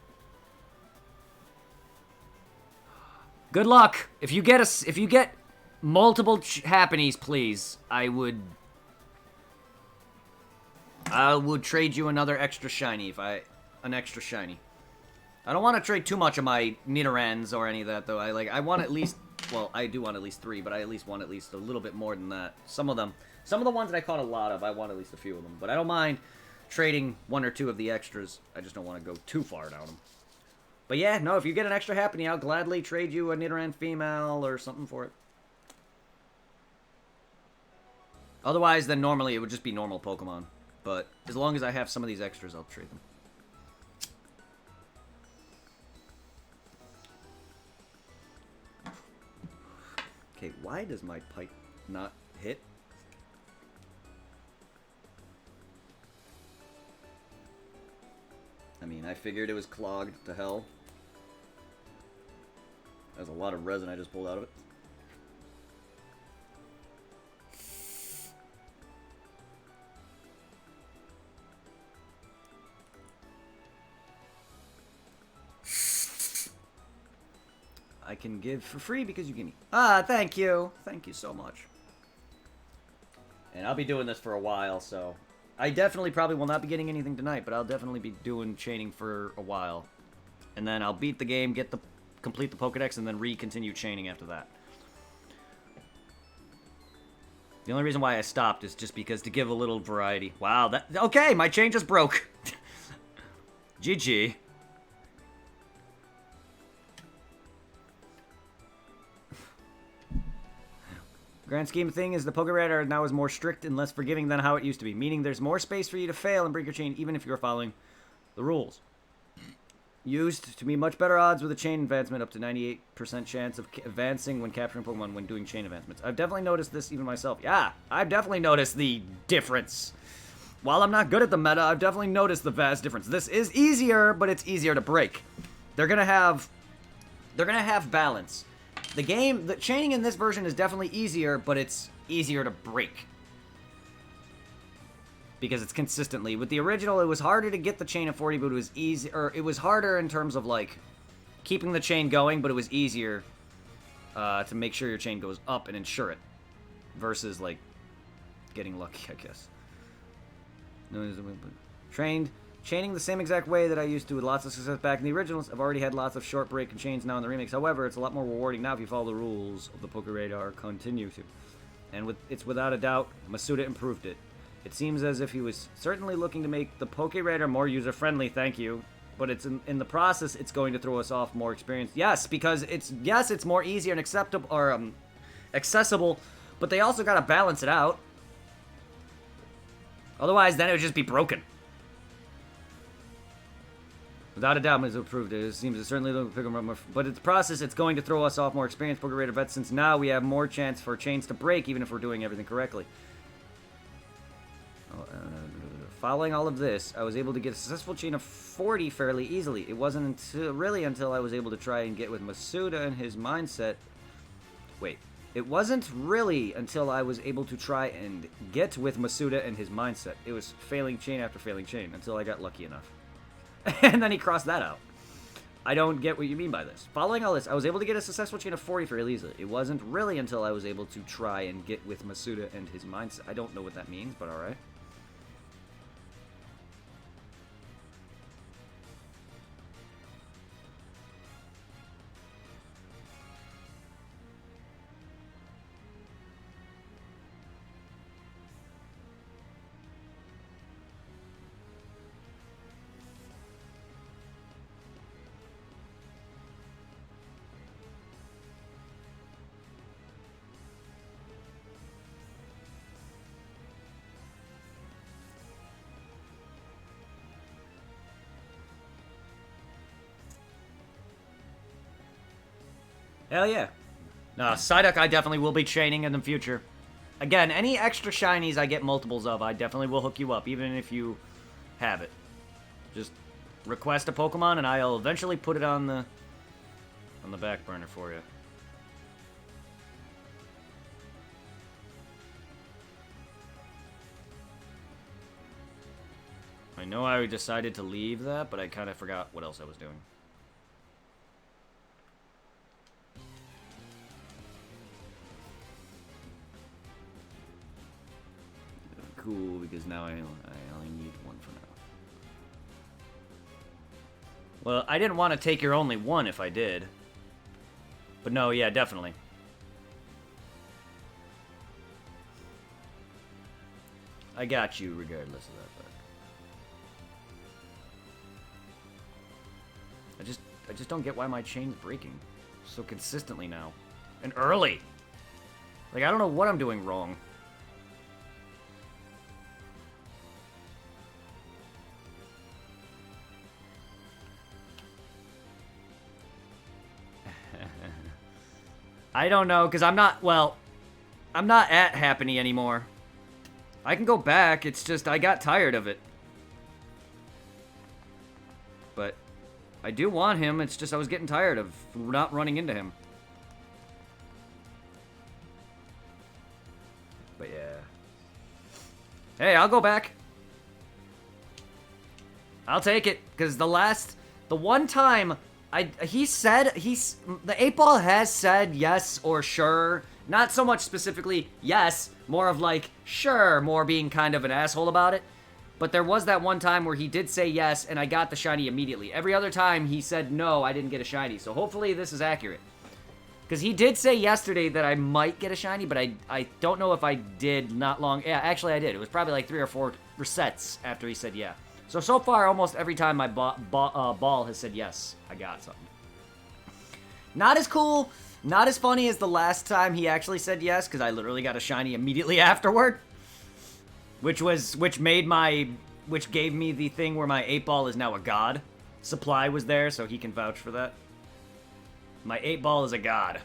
Good luck. If you get multiple happenings, please, I would trade you another extra shiny an extra shiny. I don't want to trade too much of my Nidorans or any of that though. I want at least, well, I do want at least 3, but I at least want at least a little bit more than that. Some of the ones that I caught a lot of, I want at least a few of them, but I don't mind trading 1 or 2 of the extras. I just don't want to go too far down them. But yeah, no, if you get an extra happening, I'll gladly trade you a Nidoran female or something for it. Otherwise, then normally it would just be normal Pokemon. But as long as I have some of these extras, I'll trade them. Okay, why does my pipe not hit? I mean, I figured it was clogged to hell. There's a lot of resin I just pulled out of it. I can give for free because you give me. Ah, thank you. Thank you so much. And I'll be doing this for a while, so... I definitely probably will not be getting anything tonight, but I'll definitely be doing chaining for a while. And then I'll beat the game, complete the Pokedex, and then re-continue chaining after that. The only reason why I stopped is just because to give a little variety. Wow, okay, my chain just broke. GG. Grand scheme of thing is the Poké Radar now is more strict and less forgiving than how it used to be, meaning there's more space for you to fail and break your chain even if you're following the rules. Used to be much better odds with a chain advancement, up to 98% chance of advancing when capturing Pokemon when doing chain advancements. I've definitely noticed this even myself. Yeah, I've definitely noticed the difference. While I'm not good at the meta, I've definitely noticed the vast difference. This is easier, but it's easier to break. They're gonna have balance. The chaining in this version is definitely easier, but it's easier to break. Because it's consistently. With the original, it was harder to get the chain at 40, but it was easy, or it was harder in terms of, like, keeping the chain going, but it was easier to make sure your chain goes up and ensure it. Versus, like, getting lucky, I guess. Chaining the same exact way that I used to with lots of success back in the originals. I've already had lots of short break and chains now in the remakes. However, it's a lot more rewarding now if you follow the rules of the Poké Radar continue to. And it's without a doubt, Masuda improved it. It seems as if he was certainly looking to make the Poké Radar more user-friendly, thank you. But it's in the process, it's going to throw us off more experience. Yes, because it's more easier and acceptable, or accessible, but they also gotta balance it out. Otherwise, then it would just be broken. Without a doubt, it's improved. It seems to certainly look more, but it's the process. It's going to throw us off more experienced Poké Radar vets, since now we have more chance for chains to break, even if we're doing everything correctly. Following all of this, I was able to get a successful chain of 40 fairly easily. It wasn't until I was able to try and get with Masuda and his mindset. Wait. It wasn't really until I was able to try and get with Masuda and his mindset. It was failing chain after failing chain until I got lucky enough. And then he crossed that out. I don't get what you mean by this. Following all this, I was able to get a successful chain of 40 fairly easily. It wasn't really until I was able to try and get with Masuda and his mindset. I don't know what that means, but alright. Hell yeah. No, Psyduck I definitely will be chaining in the future. Again, any extra shinies I get multiples of, I definitely will hook you up, even if you have it. Just request a Pokemon and I'll eventually put it on the back burner for you. I know I decided to leave that, but I kind of forgot what else I was doing. Cool, because now I only need one for now. Well, I didn't want to take your only one if I did. But no, yeah, definitely. I got you regardless of that, but I just don't get why my chain's breaking so consistently now. And early. Like, I don't know what I'm doing wrong. I don't know, because I'm not at Happiny anymore. I can go back, it's just I got tired of it. But I do want him, it's just I was getting tired of not running into him. But yeah. Hey, I'll go back. I'll take it, because the one time... the 8-Ball has said yes or sure. Not so much specifically yes, more of like sure, more being kind of an asshole about it. But there was that one time where he did say yes, and I got the shiny immediately. Every other time he said no, I didn't get a shiny. So hopefully this is accurate. Because he did say yesterday that I might get a shiny, but I don't know if I did not long... Yeah, actually I did. It was probably like 3 or 4 resets after he said yeah. So far, almost every time my ball has said yes, I got something. Not as cool, not as funny as the last time he actually said yes, because I literally got a shiny immediately afterward. Which gave me the thing where my 8-Ball is now a god. supply was there, so he can vouch for that. My 8-ball is a god.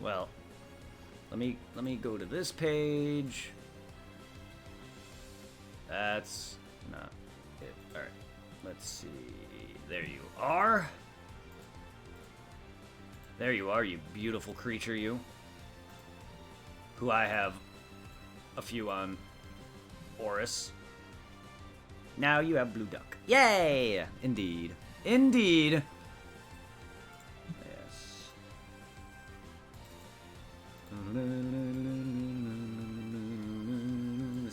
Well, let me go to this page. That's not it. All right, let's see. There you are. There you are, you beautiful creature, you. Who I have a few on Oris. Now you have Blue Duck. Yay! Indeed. Indeed. Yes.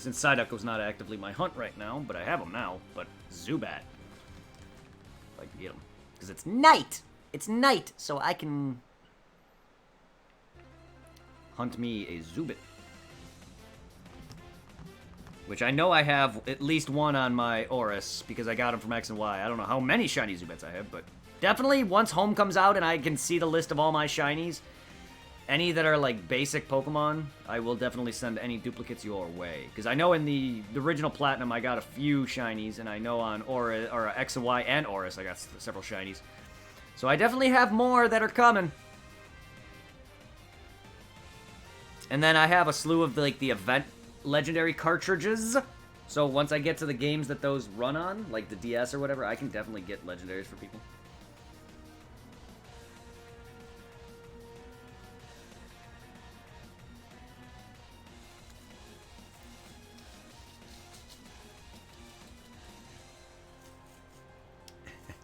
Since Psyduck was not actively my hunt right now, but I have him now. But Zubat. If I can get him. Because it's night! It's night, so I can hunt me a Zubat. Which I know I have at least one on my Oris, because I got him from X and Y. I don't know how many shiny Zubats I have, but definitely once Home comes out and I can see the list of all my shinies, any that are like basic Pokemon, I will definitely send any duplicates your way. Because I know in the original Platinum I got a few shinies, and I know on Oris, or X and Y and Oris I got several shinies. So I definitely have more that are coming. And then I have a slew of the event legendary cartridges. So once I get to the games that those run on, like the DS or whatever, I can definitely get legendaries for people.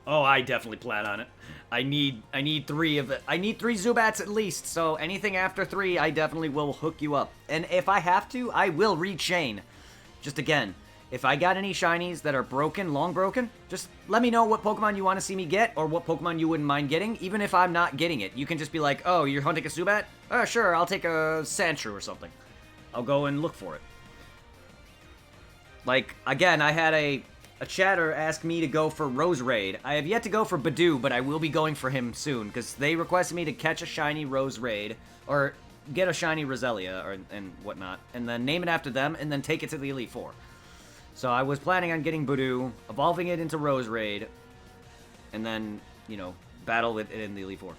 Oh, I definitely plan on it. I need 3 of it. I need 3 Zubats at least, so anything after 3, I definitely will hook you up. And if I have to, I will rechain. Just again, if I got any shinies that are broken, long broken, just let me know what Pokemon you want to see me get, or what Pokemon you wouldn't mind getting, even if I'm not getting it. You can just be like, oh, you're hunting a Zubat? Oh, sure, I'll take a Sandshrew or something. I'll go and look for it. Like, again, I had a chatter asked me to go for Rose Raid. I have yet to go for Badoo, but I will be going for him soon, because they requested me to catch a shiny Rose Raid, or get a shiny Roselia, and whatnot, and then name it after them, and then take it to the Elite Four. So I was planning on getting Badoo, evolving it into Rose Raid, and then, you know, battle it in the Elite Four.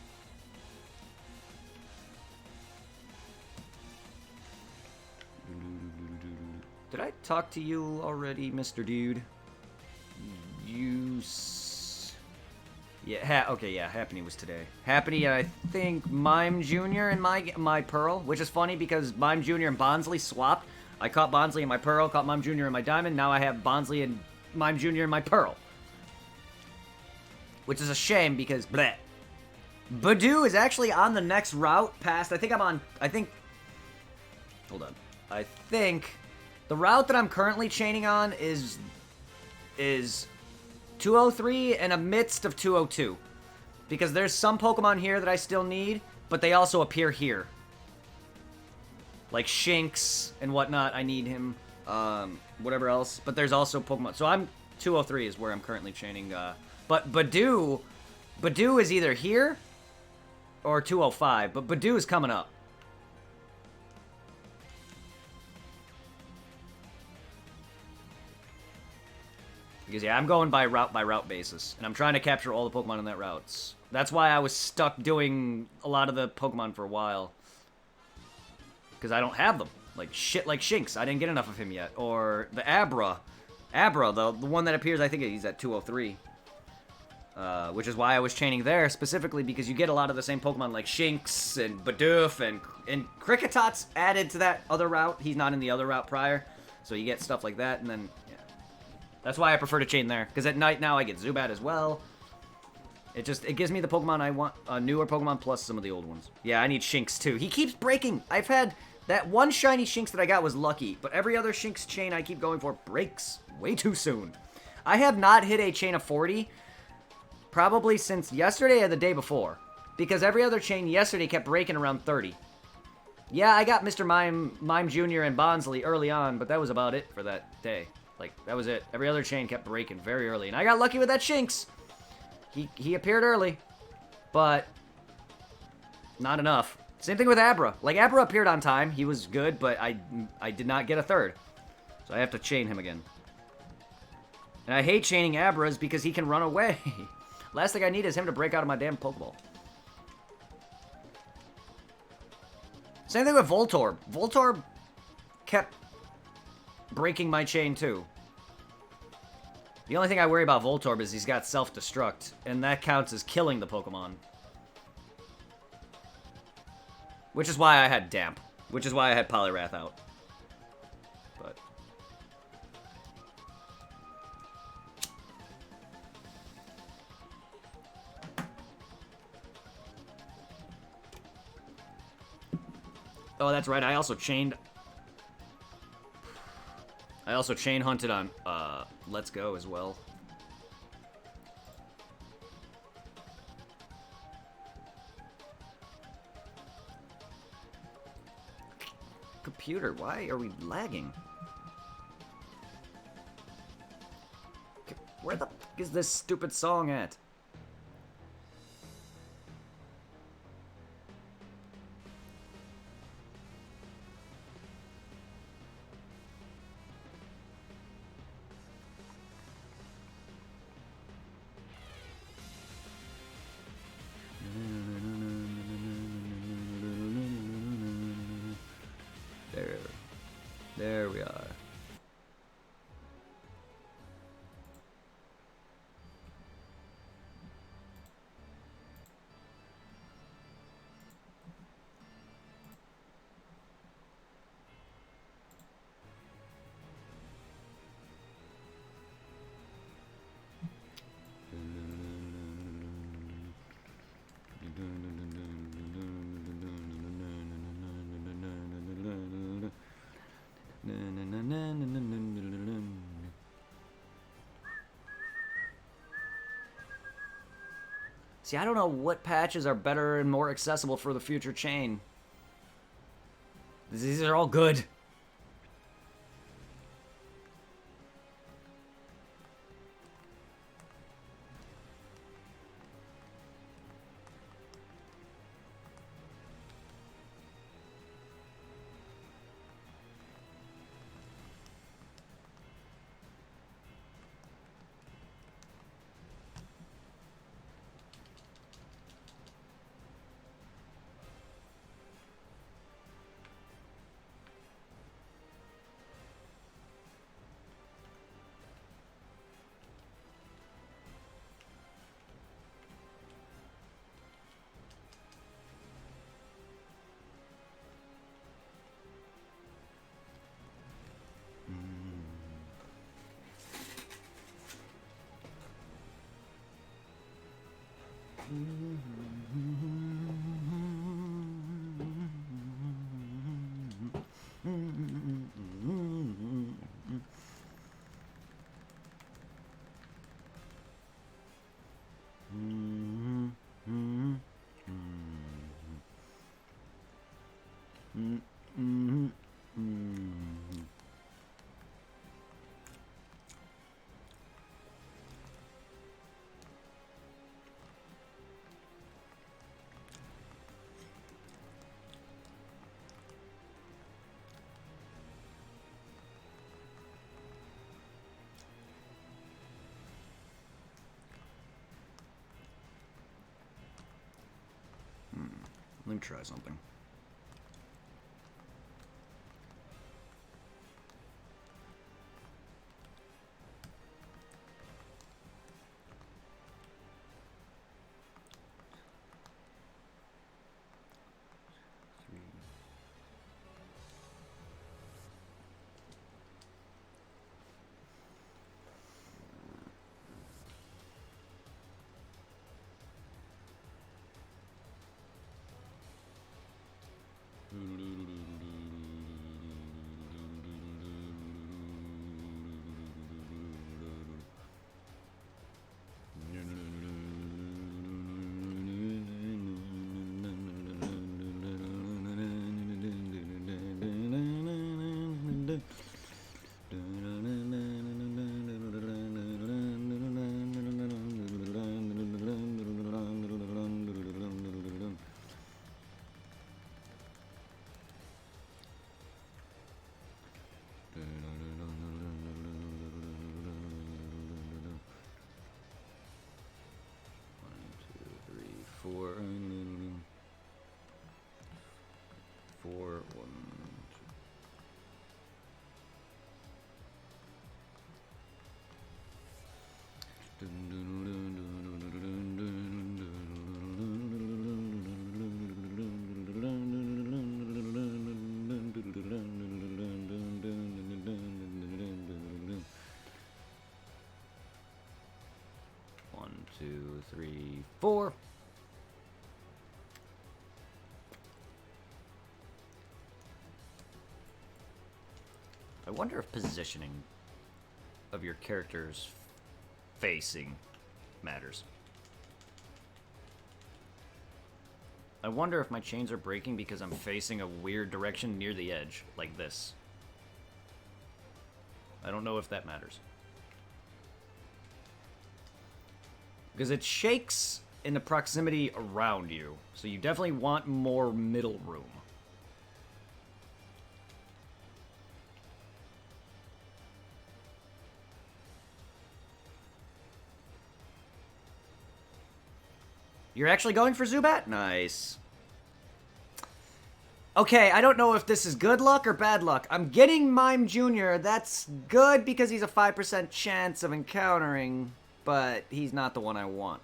Did I talk to you already, Mr. Dude? Yeah, okay, yeah, Happiny was today. Happiny, I think Mime Jr. and my Pearl, which is funny because Mime Jr. and Bonsley swapped. I caught Bonsley in my Pearl, caught Mime Jr. in my Diamond, now I have Bonsley and Mime Jr. in my Pearl. Which is a shame because, bleh. Badoo is actually on the next route past, I think, hold on. I think the route that I'm currently chaining on is 203 and a midst of 202. Because there's some Pokemon here that I still need, but they also appear here. Like Shinx and whatnot, I need him. Whatever else. But there's also Pokemon. So I'm 203 is where I'm currently chaining. But Badoo is either here or 205. But Badoo is coming up. Because, yeah, I'm going by route basis. And I'm trying to capture all the Pokemon in that route. That's why I was stuck doing a lot of the Pokemon for a while. Because I don't have them. Like Shinx. I didn't get enough of him yet. Or the Abra. Abra, the one that appears, I think he's at 203. Which is why I was chaining there, specifically because you get a lot of the same Pokemon like Shinx and Bidoof and Kricketot's added to that other route. He's not in the other route prior. So you get stuff like that, and then... That's why I prefer to chain there. Because at night now I get Zubat as well. It gives me the Pokemon I want, newer Pokemon plus some of the old ones. Yeah, I need Shinx too. He keeps breaking. I've had that one shiny Shinx that I got was lucky. But every other Shinx chain I keep going for breaks way too soon. I have not hit a chain of 40 probably since yesterday or the day before. Because every other chain yesterday kept breaking around 30. Yeah, I got Mr. Mime Jr. and Bonsley early on, but that was about it for that day. Like, that was it. Every other chain kept breaking very early. And I got lucky with that Shinx. He appeared early, but not enough. Same thing with Abra. Like, Abra appeared on time. He was good, but I did not get a third. So I have to chain him again. And I hate chaining Abras because he can run away. Last thing I need is him to break out of my damn Pokeball. Same thing with Voltorb. Voltorb kept breaking my chain, too. The only thing I worry about Voltorb is he's got self-destruct, and that counts as killing the Pokemon. Which is why I had Damp. Which is why I had Poliwrath out. But... oh, that's right, I also chain hunted on, Let's Go as well. Computer, why are we lagging? Where the f*** is this stupid song at? There we are. See, I don't know what patches are better and more accessible for the future chain. These are all good. Let me try something. 4. I wonder if positioning of your character's facing matters. I wonder if my chains are breaking because I'm facing a weird direction near the edge, like this. I don't know if that matters. Because it shakes in the proximity around you, so you definitely want more middle room. You're actually going for Zubat? Nice. Okay, I don't know if this is good luck or bad luck. I'm getting Mime Jr. That's good because he's a 5% chance of encountering, but he's not the one I want.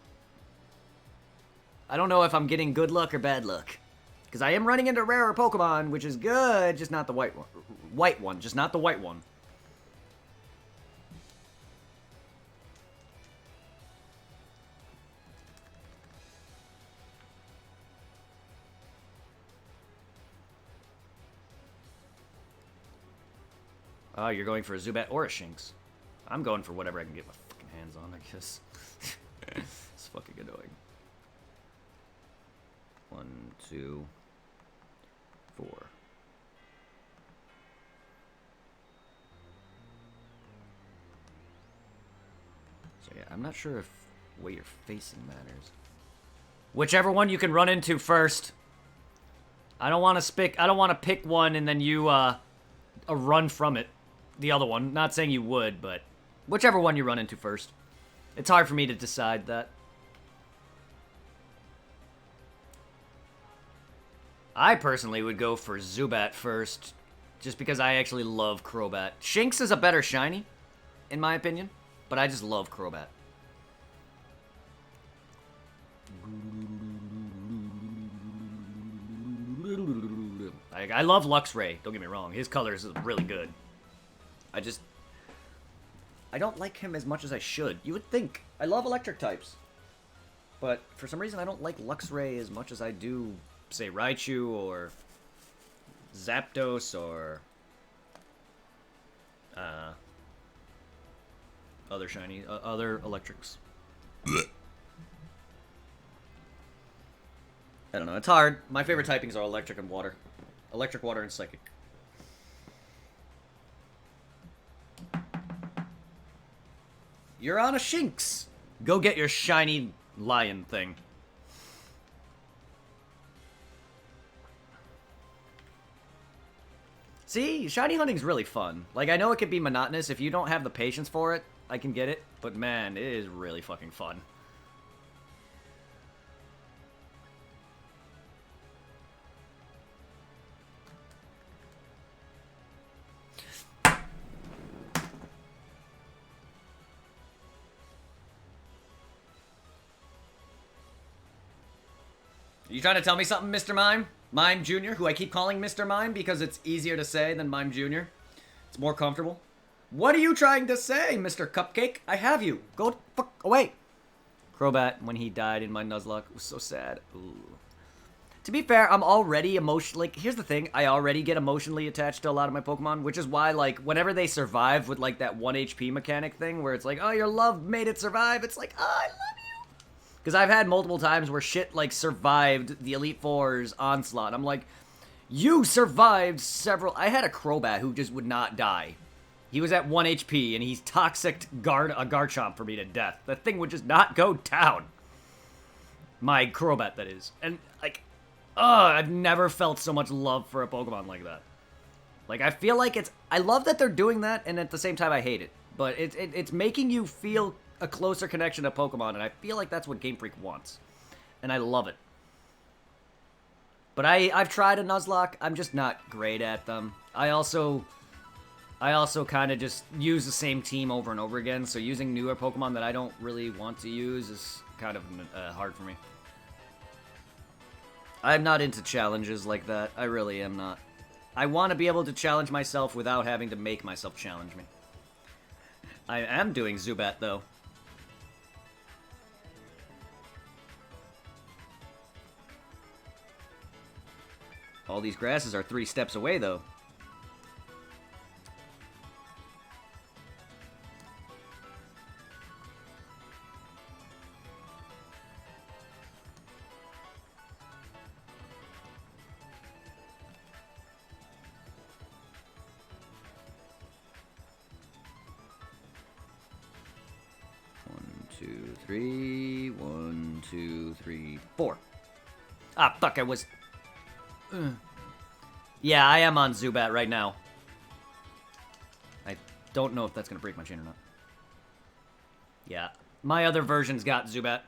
I don't know if I'm getting good luck or bad luck. Because I am running into rarer Pokemon, which is good, just not the white one. White one, just not the white one. Oh, you're going for a Zubat or a Shinx. I'm going for whatever I can get my fucking hands on, I guess. It's fucking annoying. 1, 2, 4. So yeah, I'm not sure if way you're facing matters. Whichever one you can run into first. I don't want to pick one and then you a run from it. The other one. Not saying you would, but whichever one you run into first. It's hard for me to decide that. I personally would go for Zubat first, just because I actually love Crobat. Shinx is a better shiny, in my opinion, but I just love Crobat. I love Luxray, don't get me wrong. His colors is really good. I don't like him as much as I should. You would think. I love electric types. But for some reason, I don't like Luxray as much as I do, say, Raichu or Zapdos or other shiny, other electrics. I don't know. It's hard. My favorite typings are electric and water. Electric, water, and psychic. You're on a Shinx. Go get your shiny lion thing. See, shiny hunting's really fun. Like, I know it can be monotonous. If you don't have the patience for it, I can get it. But man, it is really fucking fun. You trying to tell me something, Mr. Mime? Mime Jr., who I keep calling Mr. Mime because it's easier to say than Mime Jr. It's more comfortable. What are you trying to say, Mr. Cupcake? I have you. Go fuck away. Crobat, when he died in my Nuzlocke, was so sad. Ooh. To be fair, I'm already emotionally... Like, here's the thing. I already get emotionally attached to a lot of my Pokemon, which is why, like, whenever they survive with, like, that 1 HP mechanic thing, where it's like, oh, your love made it survive, it's like, oh, I love you. Because I've had multiple times where shit, like, survived the Elite Four's onslaught. I'm like, you survived several... I had a Crobat who just would not die. He was at 1 HP, and he's toxic a Garchomp for me to death. That thing would just not go down. My Crobat, that is. And, like, I've never felt so much love for a Pokemon like that. Like, I feel like it's... I love that they're doing that, and at the same time, I hate it. But it's making you feel a closer connection to Pokemon, and I feel like that's what Game Freak wants. And I love it. But I've tried a Nuzlocke. I'm just not great at them. I also kind of just use the same team over and over again, so using newer Pokemon that I don't really want to use is kind of hard for me. I'm not into challenges like that. I really am not. I want to be able to challenge myself without having to make myself challenge me. I am doing Zubat, though. All these grasses are 3 steps away, though. Two, three, 1, 2, 3, 4. Ah, fuck, I was... Yeah, I am on Zubat right now. I don't know if that's gonna break my chain or not. Yeah, my other version's got Zubat.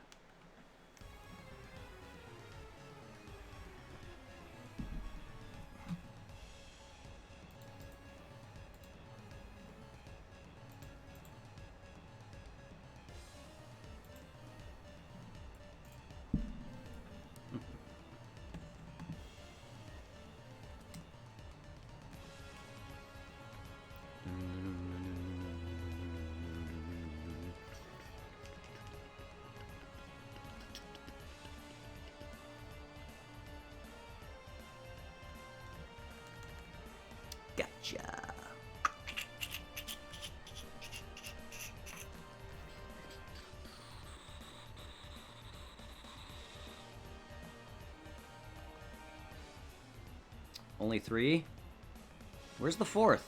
Gotcha. Only 3? Where's the 4th?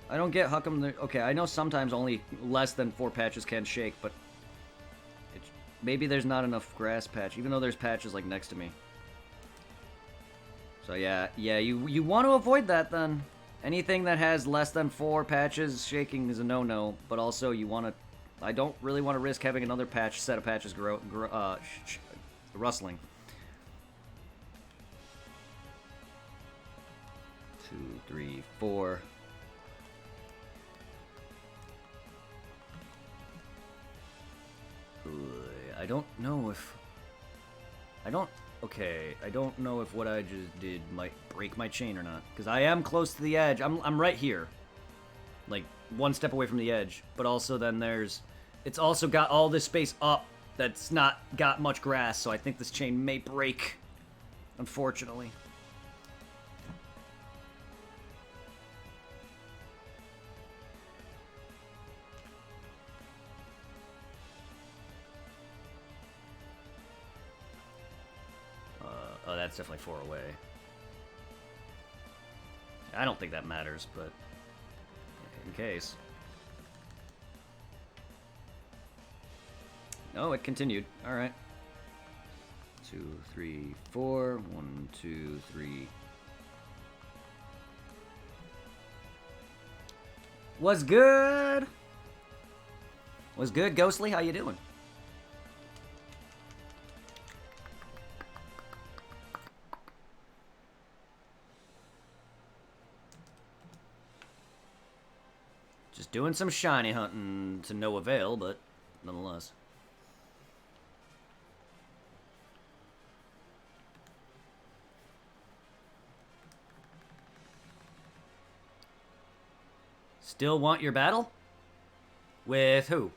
I don't get how come okay, I know sometimes only less than 4 patches can shake, but maybe there's not enough grass patch, even though there's patches like next to me. So yeah, you want to avoid that then. Anything that has less than 4 patches shaking is a no-no, but also you want to... I don't really want to risk having another set of patches rustling. 2, 3, 4. I don't know if... Okay, I don't know if what I just did might break my chain or not. Because I am close to the edge. I'm right here. Like, 1 step away from the edge. But also then there's... It's also got all this space up that's not got much grass. So I think this chain may break. Unfortunately. Oh, that's definitely 4 away. I don't think that matters, but in case. Oh, it continued. All right. 2, 3, 4. 1, 2, 3. What's good? What's good, Ghostly? How you doing? Just doing some shiny hunting to no avail, but nonetheless. Still want your battle? With who?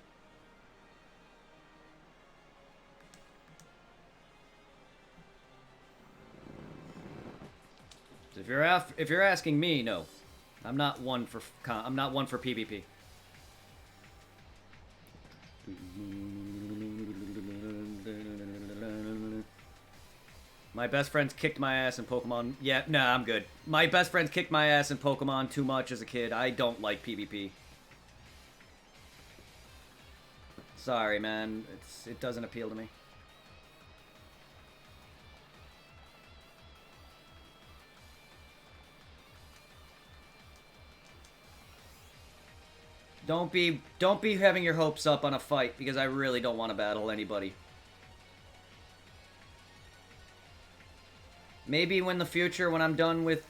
If you're asking me, no. I'm not one for PvP. My best friends kicked my ass in Pokemon. Yeah, nah, I'm good. My best friends kicked my ass in Pokemon too much as a kid. I don't like PvP. Sorry, man. It doesn't appeal to me. Don't be having your hopes up on a fight, because I really don't want to battle anybody. Maybe in the future, when I'm done with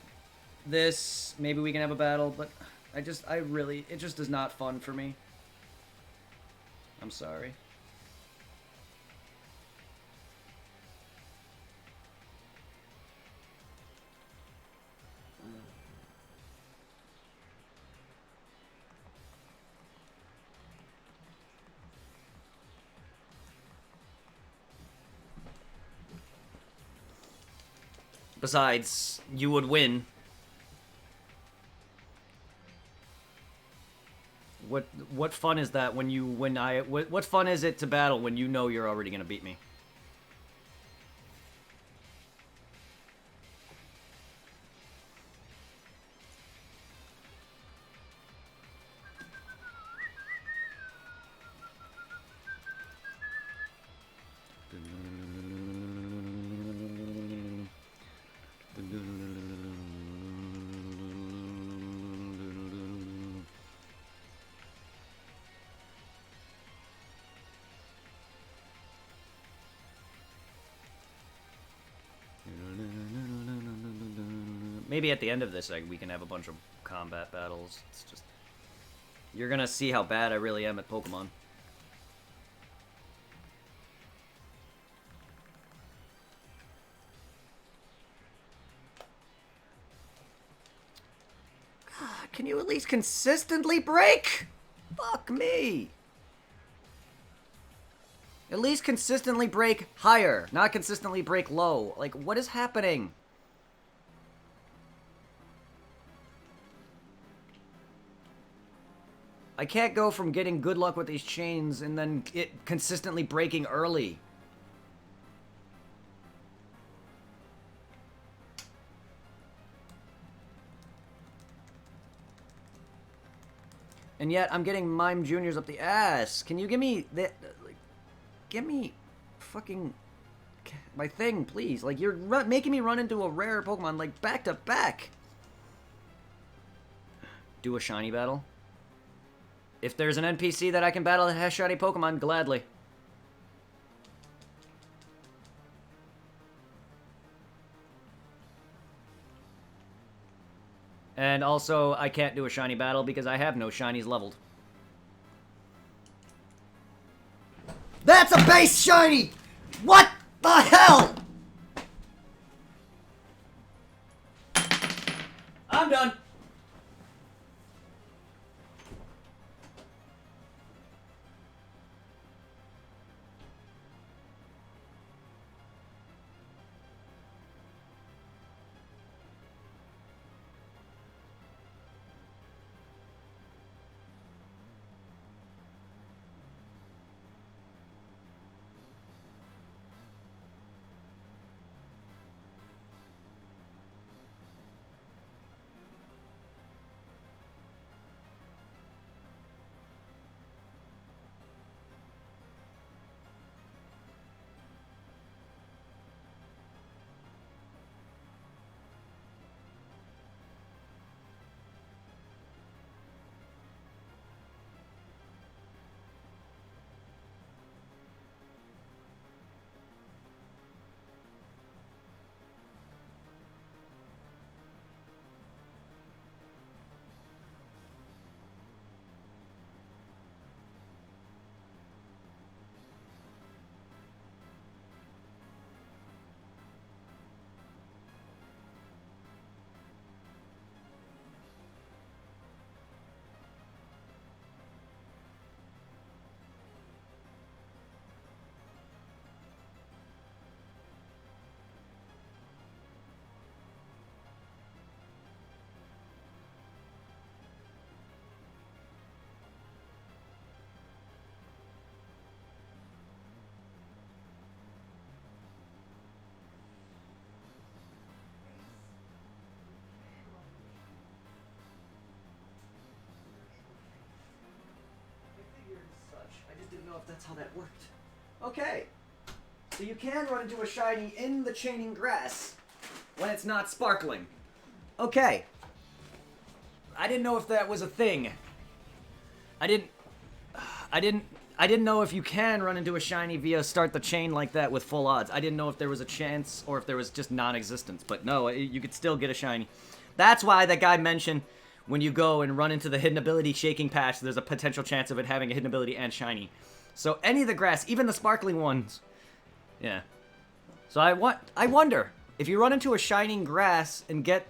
this, maybe we can have a battle, but it just is not fun for me. I'm sorry. Besides, you would win. What fun is that what fun is it to battle when you know you're already gonna beat me? Maybe at the end of this, we can have a bunch of combat battles. It's just... You're gonna see how bad I really am at Pokemon. God, can you at least consistently break? Fuck me. At least consistently break higher, not consistently break low. Like, what is happening? I can't go from getting good luck with these chains and then it consistently breaking early. And yet I'm getting Mime Juniors up the ass. Can you give me that? Like, give me fucking my thing, please. Like, you're making me run into a rare Pokemon like back to back. Do a shiny battle. If there's an NPC that I can battle that has shiny Pokemon, gladly. And also, I can't do a shiny battle because I have no shinies leveled. That's a base shiny! What the hell? I'm done. I just didn't know if that's how that worked. Okay. So you can run into a shiny in the chaining grass when it's not sparkling. Okay. I didn't know if that was a thing. I didn't know if you can run into a shiny via start the chain like that with full odds. I didn't know if there was a chance or if there was just non-existence. But no, you could still get a shiny. That's why that guy mentioned when you go and run into the hidden ability shaking patch, there's a potential chance of it having a hidden ability and shiny. So any of the grass, even the sparkling ones. Yeah. So I wonder, if you run into a shining grass and get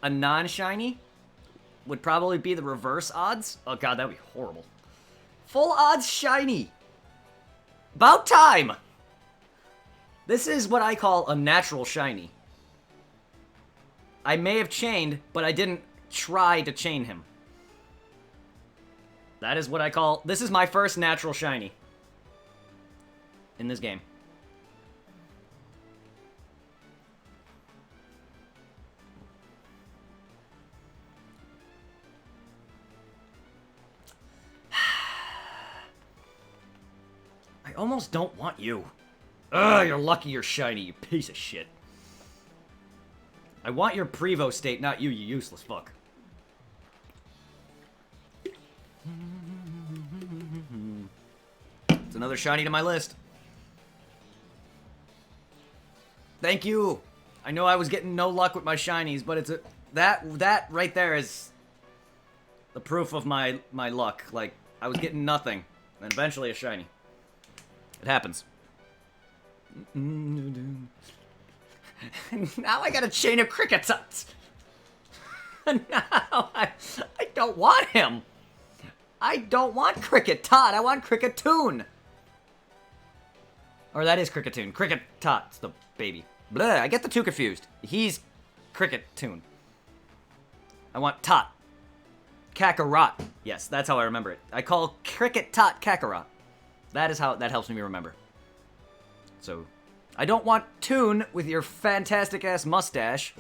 a non-shiny, would probably be the reverse odds. Oh god, that would be horrible. Full odds shiny. About time. This is what I call a natural shiny. I may have chained, but I didn't try to chain him. That is what I call... This is my first natural shiny in this game. I almost don't want you. Ugh, you're lucky you're shiny, you piece of shit. I want your Prevo state, not you, you useless fuck. It's another shiny to my list. Thank you. I know I was getting no luck with my shinies, but it's a that right there is the proof of my luck. Like, I was getting nothing, and eventually a shiny. It happens. Now I got a chain of Crickettots. Now I don't want him. I don't want Cricketot. I want Cricketoon. Or that is Cricketoon. Cricketot's the baby. Blah, I get the two confused. He's Cricketoon. I want Tot. Kakarot. Yes, that's how I remember it. I call Cricketot Kakarot. That is how that helps me remember. So, I don't want Toon with your fantastic ass mustache.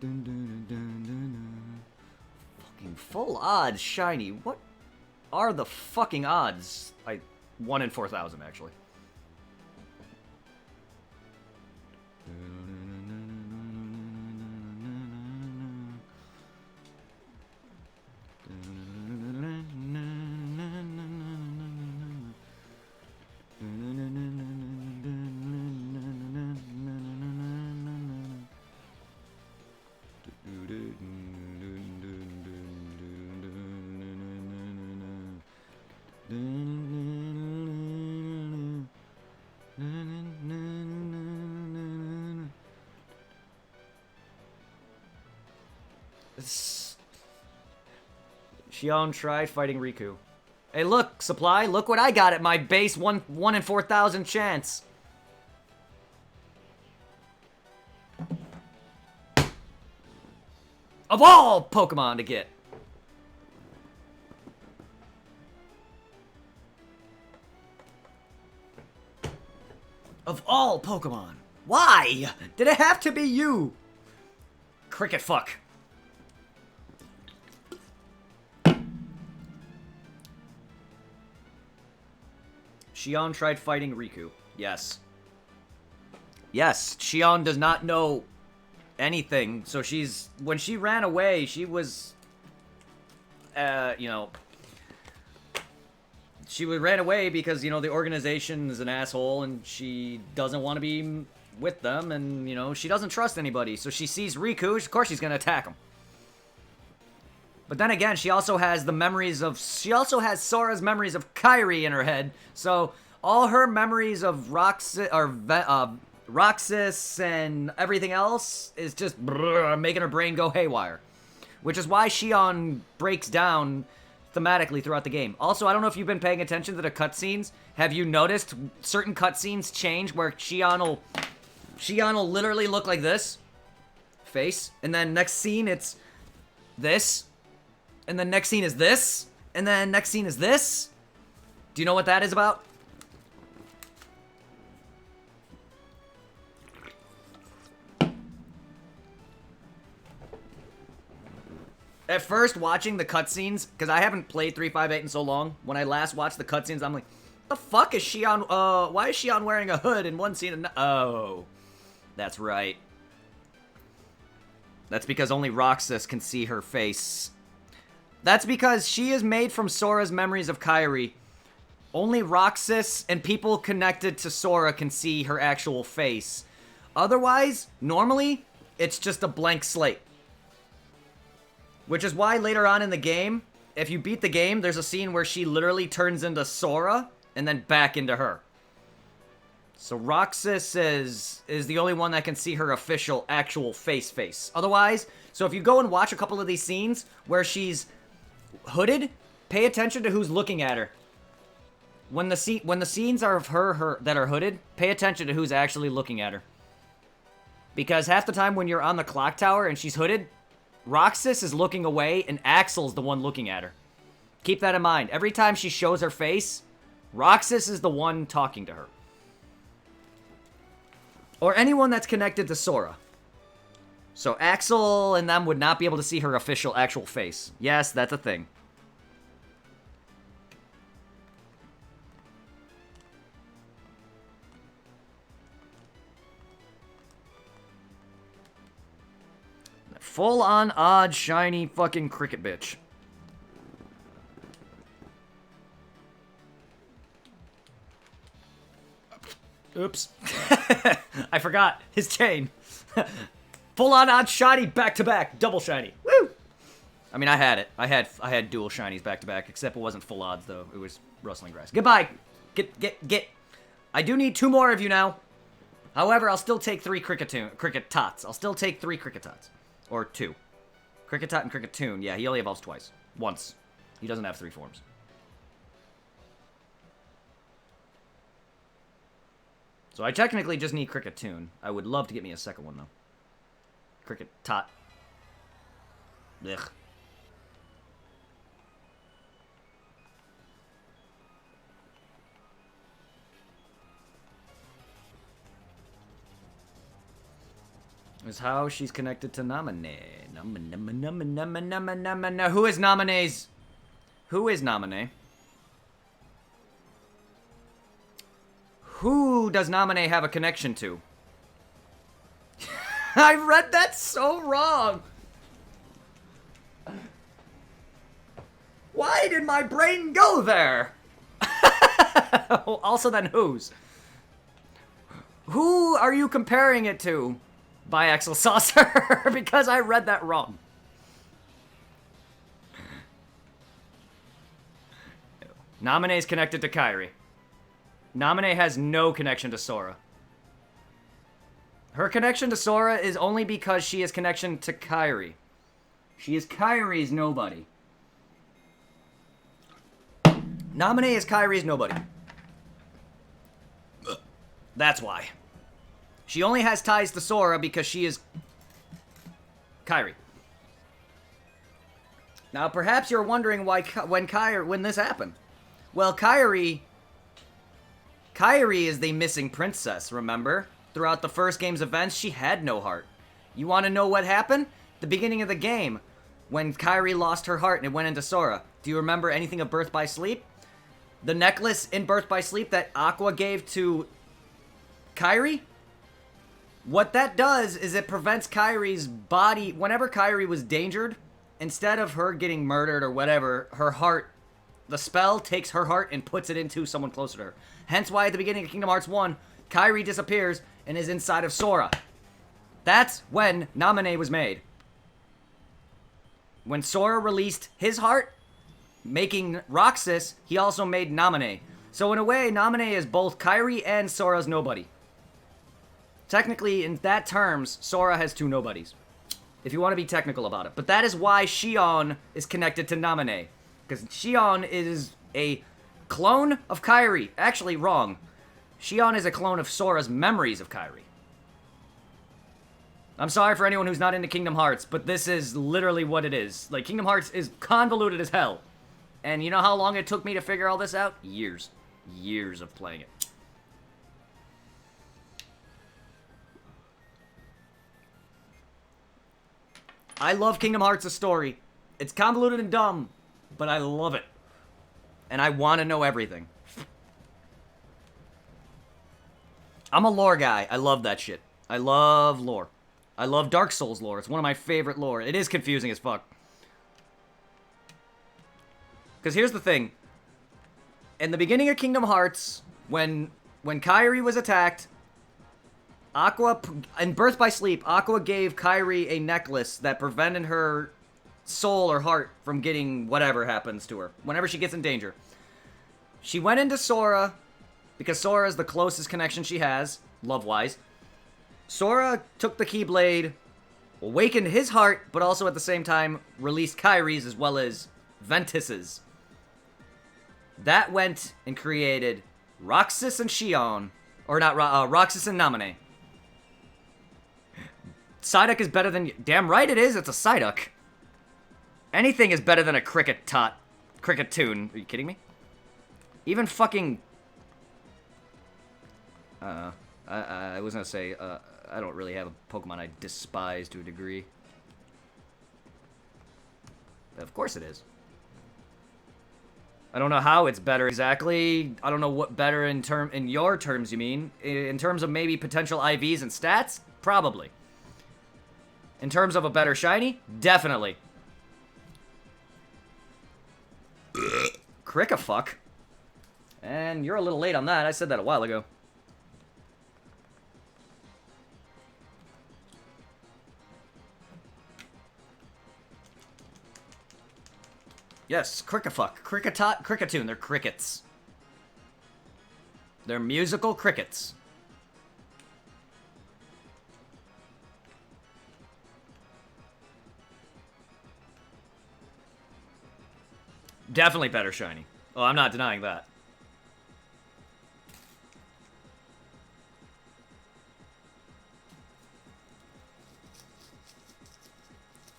Fucking full odds shiny. What are the fucking odds? 1 in 4,000 actually. Xion tried fighting Riku. Hey, look, Supply, look what I got at my base 1 in 4,000 chance. Of all Pokemon to get. Of all Pokemon. Why? Did it have to be you? Cricket fuck. Xion tried fighting Riku. Yes. Yes, Xion does not know anything. So when she ran away, she was, you know, she ran away because, you know, the organization is an asshole and she doesn't want to be with them and, you know, she doesn't trust anybody. So she sees Riku, of course she's going to attack him. But then again, she also has Sora's memories of Kairi in her head. So all her memories of Roxas and everything else is just making her brain go haywire. Which is why Xion breaks down thematically throughout the game. Also, I don't know if you've been paying attention to the cutscenes. Have you noticed certain cutscenes change where Xion will literally look like this? Face. And then next scene, it's this. And then next scene is this. And then next scene is this. Do you know what that is about? At first, watching the cutscenes, because I haven't played 358 in so long, when I last watched the cutscenes, I'm like, the fuck is Xion, why is Xion wearing a hood in one scene? Oh, that's right. That's because only Roxas can see her face. That's because she is made from Sora's memories of Kairi. Only Roxas and people connected to Sora can see her actual face. Otherwise, normally, it's just a blank slate. Which is why later on in the game, if you beat the game, there's a scene where she literally turns into Sora and then back into her. So Roxas is the only one that can see her official, actual face. Otherwise, so if you go and watch a couple of these scenes where she's hooded, pay attention to who's looking at her. When the scenes are of her that are hooded, pay attention to who's actually looking at her. Because half the time when you're on the clock tower and she's hooded, Roxas is looking away and Axel's the one looking at her. Keep that in mind. Every time she shows her face, Roxas is the one talking to her. Or anyone that's connected to Sora. So Axel and them would not be able to see her actual face. Yes, that's a thing. Full-on odd, shiny fucking cricket bitch. Oops. I forgot. His chain. Full-on odd, shiny, back-to-back. Double shiny. Woo! I mean, I had it. I had dual shinies back-to-back, except it wasn't full odds, though. It was rustling grass. Goodbye. Get. I do need 2 more of you now. However, I'll still take 3 cricket tots. I'll still take 3 cricket tots. Or 2. Cricketot and Cricketoon. Yeah, he only evolves twice. Once. He doesn't have 3 forms. So I technically just need Cricketoon. I would love to get me a second one, though. Cricketot. Ugh. Is how she's connected to Naminé. Who is Naminé's? Who is Naminé? Who does Naminé have a connection to? I read that so wrong. Why did my brain go there? Also then whose? Who are you comparing it to? By Axel Saucer, because I read that wrong. Naminé is connected to Kairi. Naminé has no connection to Sora. Her connection to Sora is only because she has connection to Kairi. She is Kairi's nobody. Naminé is Kairi's nobody. That's why. She only has ties to Sora because she is Kairi. Now, perhaps you're wondering why when this happened. Well, Kairi is the missing princess, remember? Throughout the first game's events, she had no heart. You want to know what happened? The beginning of the game, when Kairi lost her heart and it went into Sora. Do you remember anything of Birth by Sleep? The necklace in Birth by Sleep that Aqua gave to Kairi? What that does is it prevents Kairi's body, whenever Kairi was endangered, instead of her getting murdered or whatever, her heart, the spell takes her heart and puts it into someone closer to her. Hence why at the beginning of Kingdom Hearts 1, Kairi disappears and is inside of Sora. That's when Naminé was made. When Sora released his heart, making Roxas, he also made Naminé. So in a way, Naminé is both Kairi and Sora's nobody. Technically, in that terms, Sora has 2 nobodies. If you want to be technical about it. But that is why Xion is connected to Naminé. Because Xion is a clone of Kairi. Actually, wrong. Xion is a clone of Sora's memories of Kairi. I'm sorry for anyone who's not into Kingdom Hearts, but this is literally what it is. Like, Kingdom Hearts is convoluted as hell. And you know how long it took me to figure all this out? Years. Years of playing it. I love Kingdom Hearts' story. It's convoluted and dumb, but I love it. And I want to know everything. I'm a lore guy. I love that shit. I love lore. I love Dark Souls lore. It's one of my favorite lore. It is confusing as fuck. Because here's the thing. In the beginning of Kingdom Hearts, when Kairi was attacked, Aqua, in Birth by Sleep, Aqua gave Kairi a necklace that prevented her soul or heart from getting whatever happens to her, whenever she gets in danger. She went into Sora, because Sora is the closest connection she has, love-wise. Sora took the Keyblade, awakened his heart, but also at the same time released Kairi's as well as Ventus's. That went and created Roxas and Xion, or not, Roxas and Naminé. Psyduck is better than... Damn right it is. It's a Psyduck. Anything is better than a Cricketune. Are you kidding me? Even fucking... I was gonna say, I don't really have a Pokemon I despise to a degree. Of course it is. I don't know how it's better exactly. I don't know what better in your terms you mean. In terms of maybe potential IVs and stats? Probably. In terms of a better shiny? Definitely. Crickafuck. And you're a little late on that. I said that a while ago. Yes, Crickafuck. Cricketune. They're crickets. They're musical crickets. Definitely better shiny. Oh, I'm not denying that.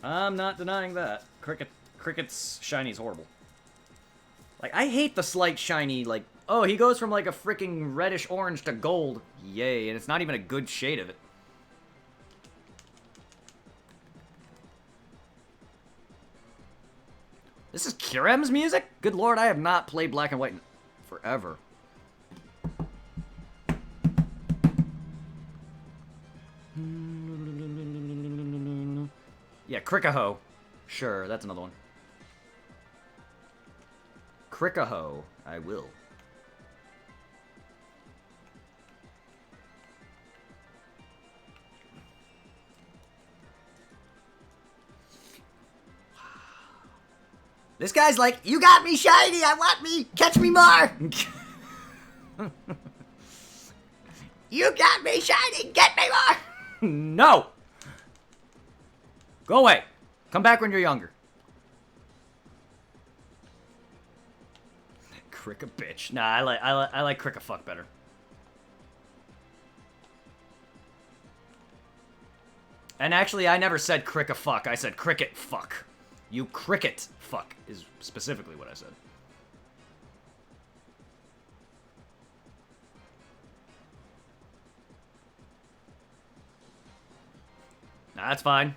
I'm not denying that. Cricket's shiny is horrible. Like, I hate the slight shiny, like, oh, he goes from like a freaking reddish orange to gold. Yay, and it's not even a good shade of it. This is Kirem's music? Good lord, I have not played Black and White in forever. Yeah, Crickaho. Sure, that's another one. Crickaho, I will. This guy's like, you got me shiny, I want me, catch me more! You got me shiny, get me more! No! Go away. Come back when you're younger. Crick a bitch. Nah, I like Crickafuck better. And actually, I never said Crickafuck. I said cricket fuck. You cricket fuck is specifically what I said. Nah, that's fine.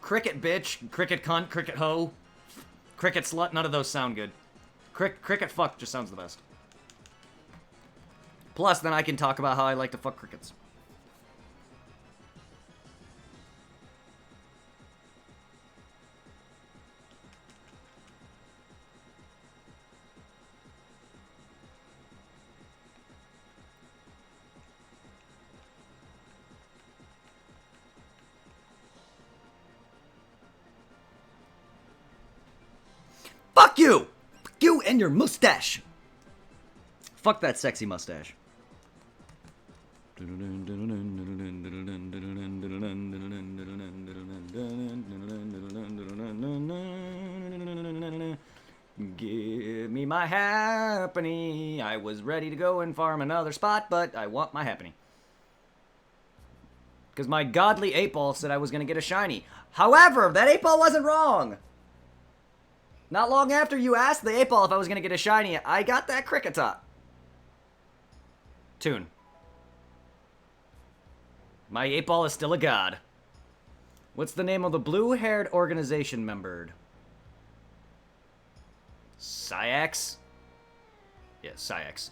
Cricket bitch, cricket cunt, cricket hoe, cricket slut, none of those sound good. Cricket fuck just sounds the best. Plus, then I can talk about how I like to fuck crickets. Fuck you! Fuck you and your mustache! Fuck that sexy mustache. Give me my happiny. I was ready to go and farm another spot, but I want my happiny. Because my godly 8-ball said I was going to get a shiny. However, that 8-ball wasn't wrong. Not long after you asked the 8-ball if I was going to get a shiny, I got that Kricketot. Tune. My 8-ball is still a god. What's the name of the blue-haired organization membered? Syax? Yeah, Syax.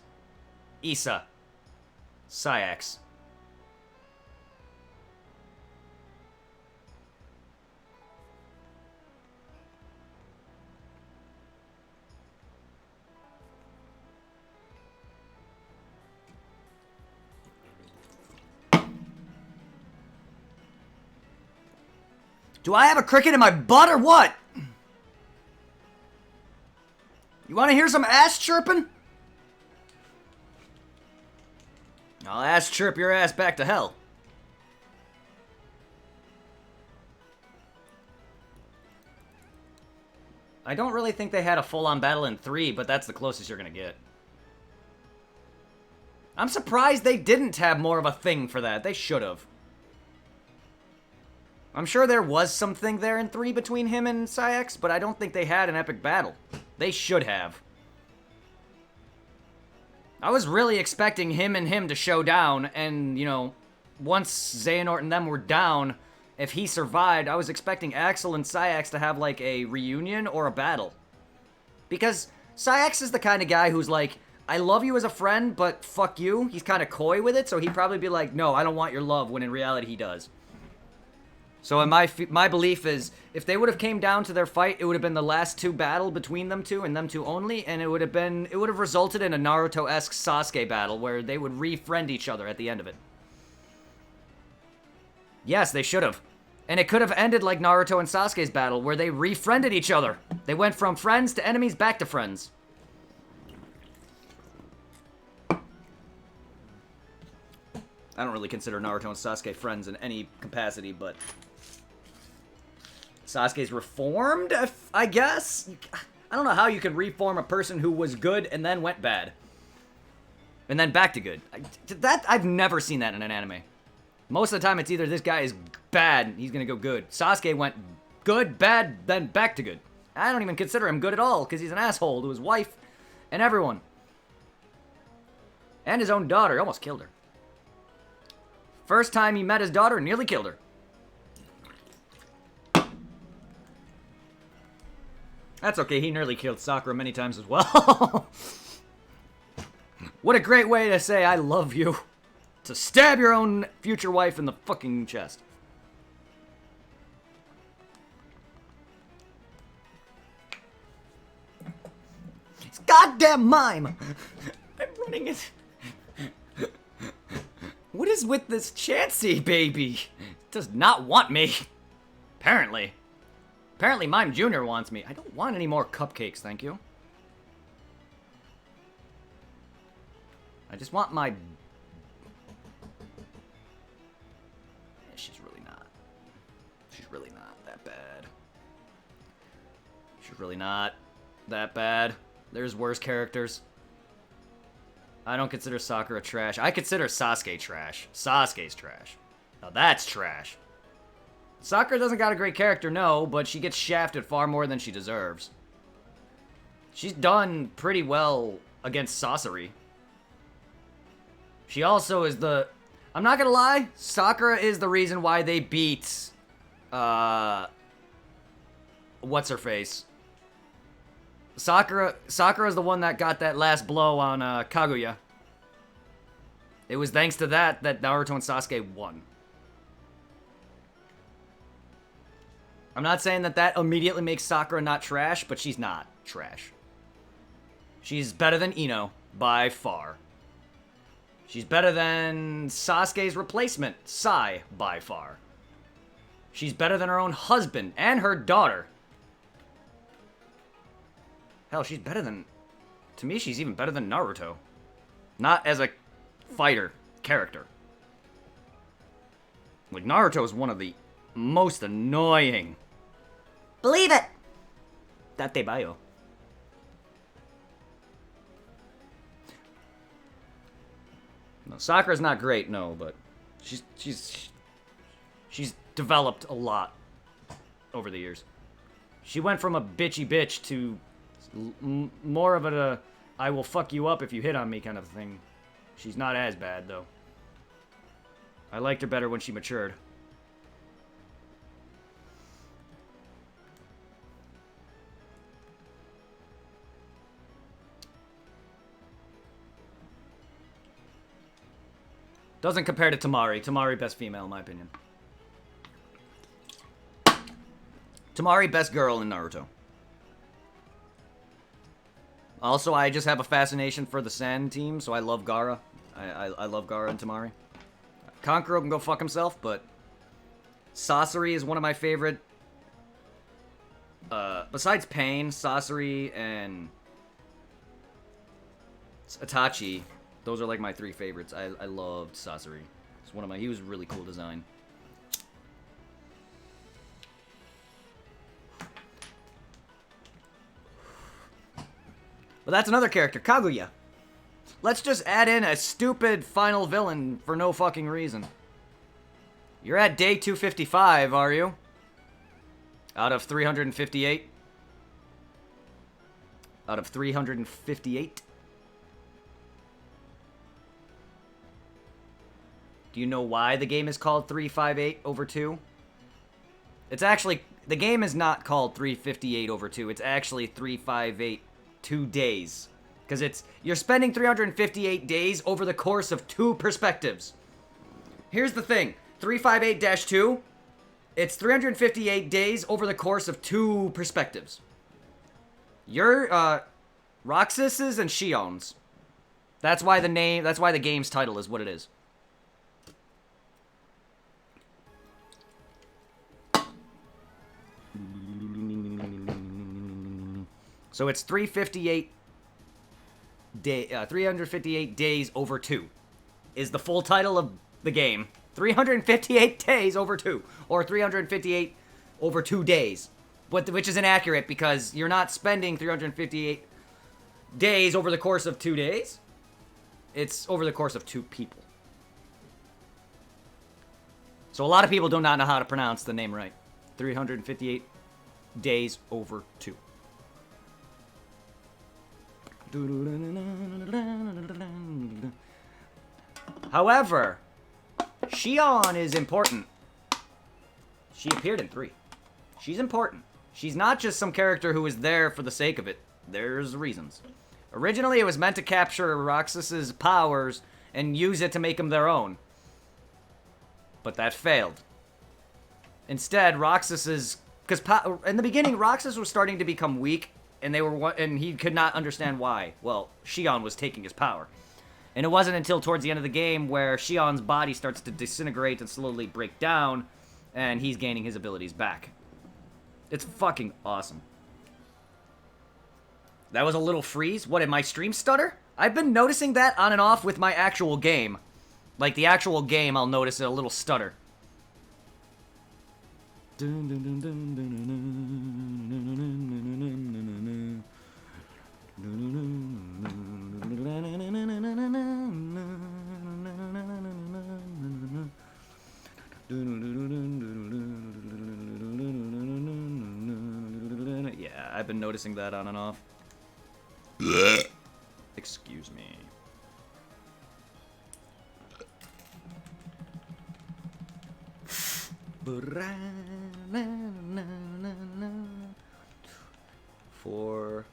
Issa. Syax. Do I have a cricket in my butt or what? You want to hear some ass chirping? I'll ass chirp your ass back to hell. I don't really think they had a full-on battle in 3, but that's the closest you're gonna get. I'm surprised they didn't have more of a thing for that. They should have. I'm sure there was something there in 3 between him and Saïx, but I don't think they had an epic battle. They should have. I was really expecting him and him to show down, and, you know, once Xehanort and them were down, if he survived, I was expecting Axel and Saïx to have, like, a reunion or a battle. Because Saïx is the kind of guy who's like, I love you as a friend, but fuck you. He's kind of coy with it, so he'd probably be like, no, I don't want your love, when in reality he does. So in my belief is, if they would have came down to their fight, it would have been the last 2 battle between them two and them two only, and it would have resulted in a Naruto-esque Sasuke battle where they would re-friend each other at the end of it. Yes, they should have. And it could have ended like Naruto and Sasuke's battle, where they re-friended each other. They went from friends to enemies back to friends. I don't really consider Naruto and Sasuke friends in any capacity, but Sasuke's reformed, I guess? I don't know how you could reform a person who was good and then went bad. And then back to good. I've never seen that in an anime. Most of the time, it's either this guy is bad, he's gonna go good. Sasuke went good, bad, then back to good. I don't even consider him good at all, because he's an asshole to his wife and everyone. And his own daughter. He almost killed her. First time he met his daughter, nearly killed her. That's okay, he nearly killed Sakura many times as well. What a great way to say I love you. To stab your own future wife in the fucking chest. It's goddamn mime! I'm running it. What is with this Chansey baby? It does not want me. Apparently. Apparently Mime Jr. wants me. I don't want any more cupcakes, thank you. I just want my... She's really not. She's really not that bad. She's really not that bad. There's worse characters. I don't consider Sakura trash. I consider Sasuke trash. Sasuke's trash. Now that's trash. Sakura doesn't got a great character, no, but she gets shafted far more than she deserves. She's done pretty well against Sasori. She also is the... I'm not gonna lie, Sakura is the reason why they beat... What's-her-face? Sakura is the one that got that last blow on Kaguya. It was thanks to that Naruto and Sasuke won. I'm not saying that immediately makes Sakura not trash, but she's not trash. She's better than Ino, by far. She's better than Sasuke's replacement, Sai, by far. She's better than her own husband and her daughter. Hell, she's better than... To me, she's even better than Naruto. Not as a fighter character. Like, Naruto is one of the most annoying. Believe it! Date bayo. No, Sakura's not great, no, but she's developed a lot over the years. She went from a bitchy bitch to more of a I will fuck you up if you hit on me kind of thing. She's not as bad, though. I liked her better when she matured. Doesn't compare to Tamari. Tamari, best female, in my opinion. Tamari, best girl in Naruto. Also, I just have a fascination for the Sand team, so I love Gaara. I love Gaara and Tamari. Kankuro can go fuck himself, but Sasori is one of my favorite. Besides Pain, Sasori and Itachi, those are like my 3 favorites. I loved Sasori. It's one of my. He was really cool design. But that's another character, Kaguya. Let's just add in a stupid final villain for no fucking reason. You're at day 255, are you? Out of 358? Out of 358? Do you know why the game is called 358 over 2? It's actually... The game is not called 358 over 2. It's actually 358 2 days. Because it's... You're spending 358 days over the course of 2 perspectives. Here's the thing. 358-2, it's 358 days over the course of 2 perspectives. You're, Roxas's and Shion's. That's why the game's title is what it is. So it's 358 days over 2 is the full title of the game. 358 days over 2, or 358 over 2 days, which is inaccurate because you're not spending 358 days over the course of 2 days. It's over the course of 2 people. So a lot of people do not know how to pronounce the name right. 358 days over 2. However, Shion is important. She appeared in 3. She's important. She's not just some character who is there for the sake of it. There's reasons. Originally, it was meant to capture Roxas's powers and use it to make them their own. But that failed. Instead, Roxas's... Because in the beginning, Roxas was starting to become weak, and he could not understand why. Well, Shion was taking his power. And it wasn't until towards the end of the game where Shion's body starts to disintegrate and slowly break down, and he's gaining his abilities back. It's fucking awesome. That was a little freeze. What, did my stream stutter? I've been noticing that on and off with my actual game. Like, the actual game, I'll notice a little stutter. Yeah, I've been noticing that on and off. Excuse me. For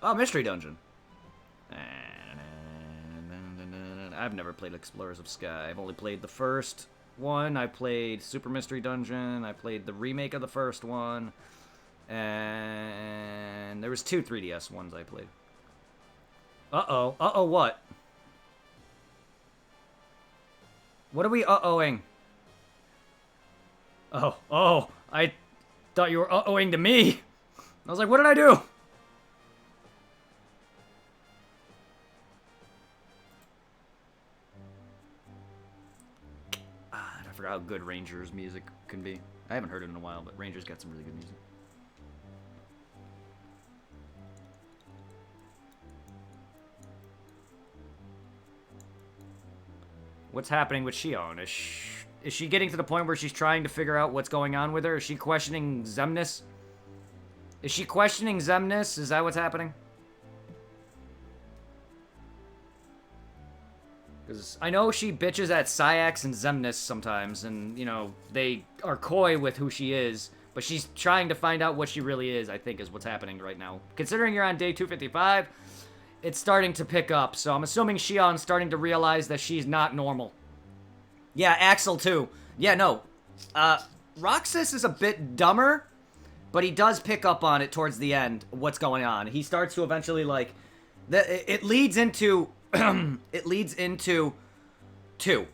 Oh, Mystery Dungeon. I've never played Explorers of Sky. I've only played the first one. I played Super Mystery Dungeon. I played the remake of the first one. And there was 2 3DS ones I played. Uh-oh. Uh-oh what? What are we uh-ohing? Oh. I thought you were uh-ohing to me. I was like, what did I do? I forgot how good Ranger's music can be. I haven't heard it in a while, but Ranger's got some really good music. What's happening with Shion? Is she getting to the point where she's trying to figure out what's going on with her? Is she questioning Xemnas? Is she questioning Xemnas? Is that what's happening? Because I know she bitches at Syax and Zemnis sometimes, and, you know, they are coy with who she is, but she's trying to find out what she really is, I think, is what's happening right now. Considering you're on day 255, it's starting to pick up, so I'm assuming Shion's starting to realize that she's not normal. Yeah, Axel, too. Yeah, no. Roxas is a bit dumber, but he does pick up on it towards the end, what's going on. He starts to eventually, like... It leads into... it leads into 2.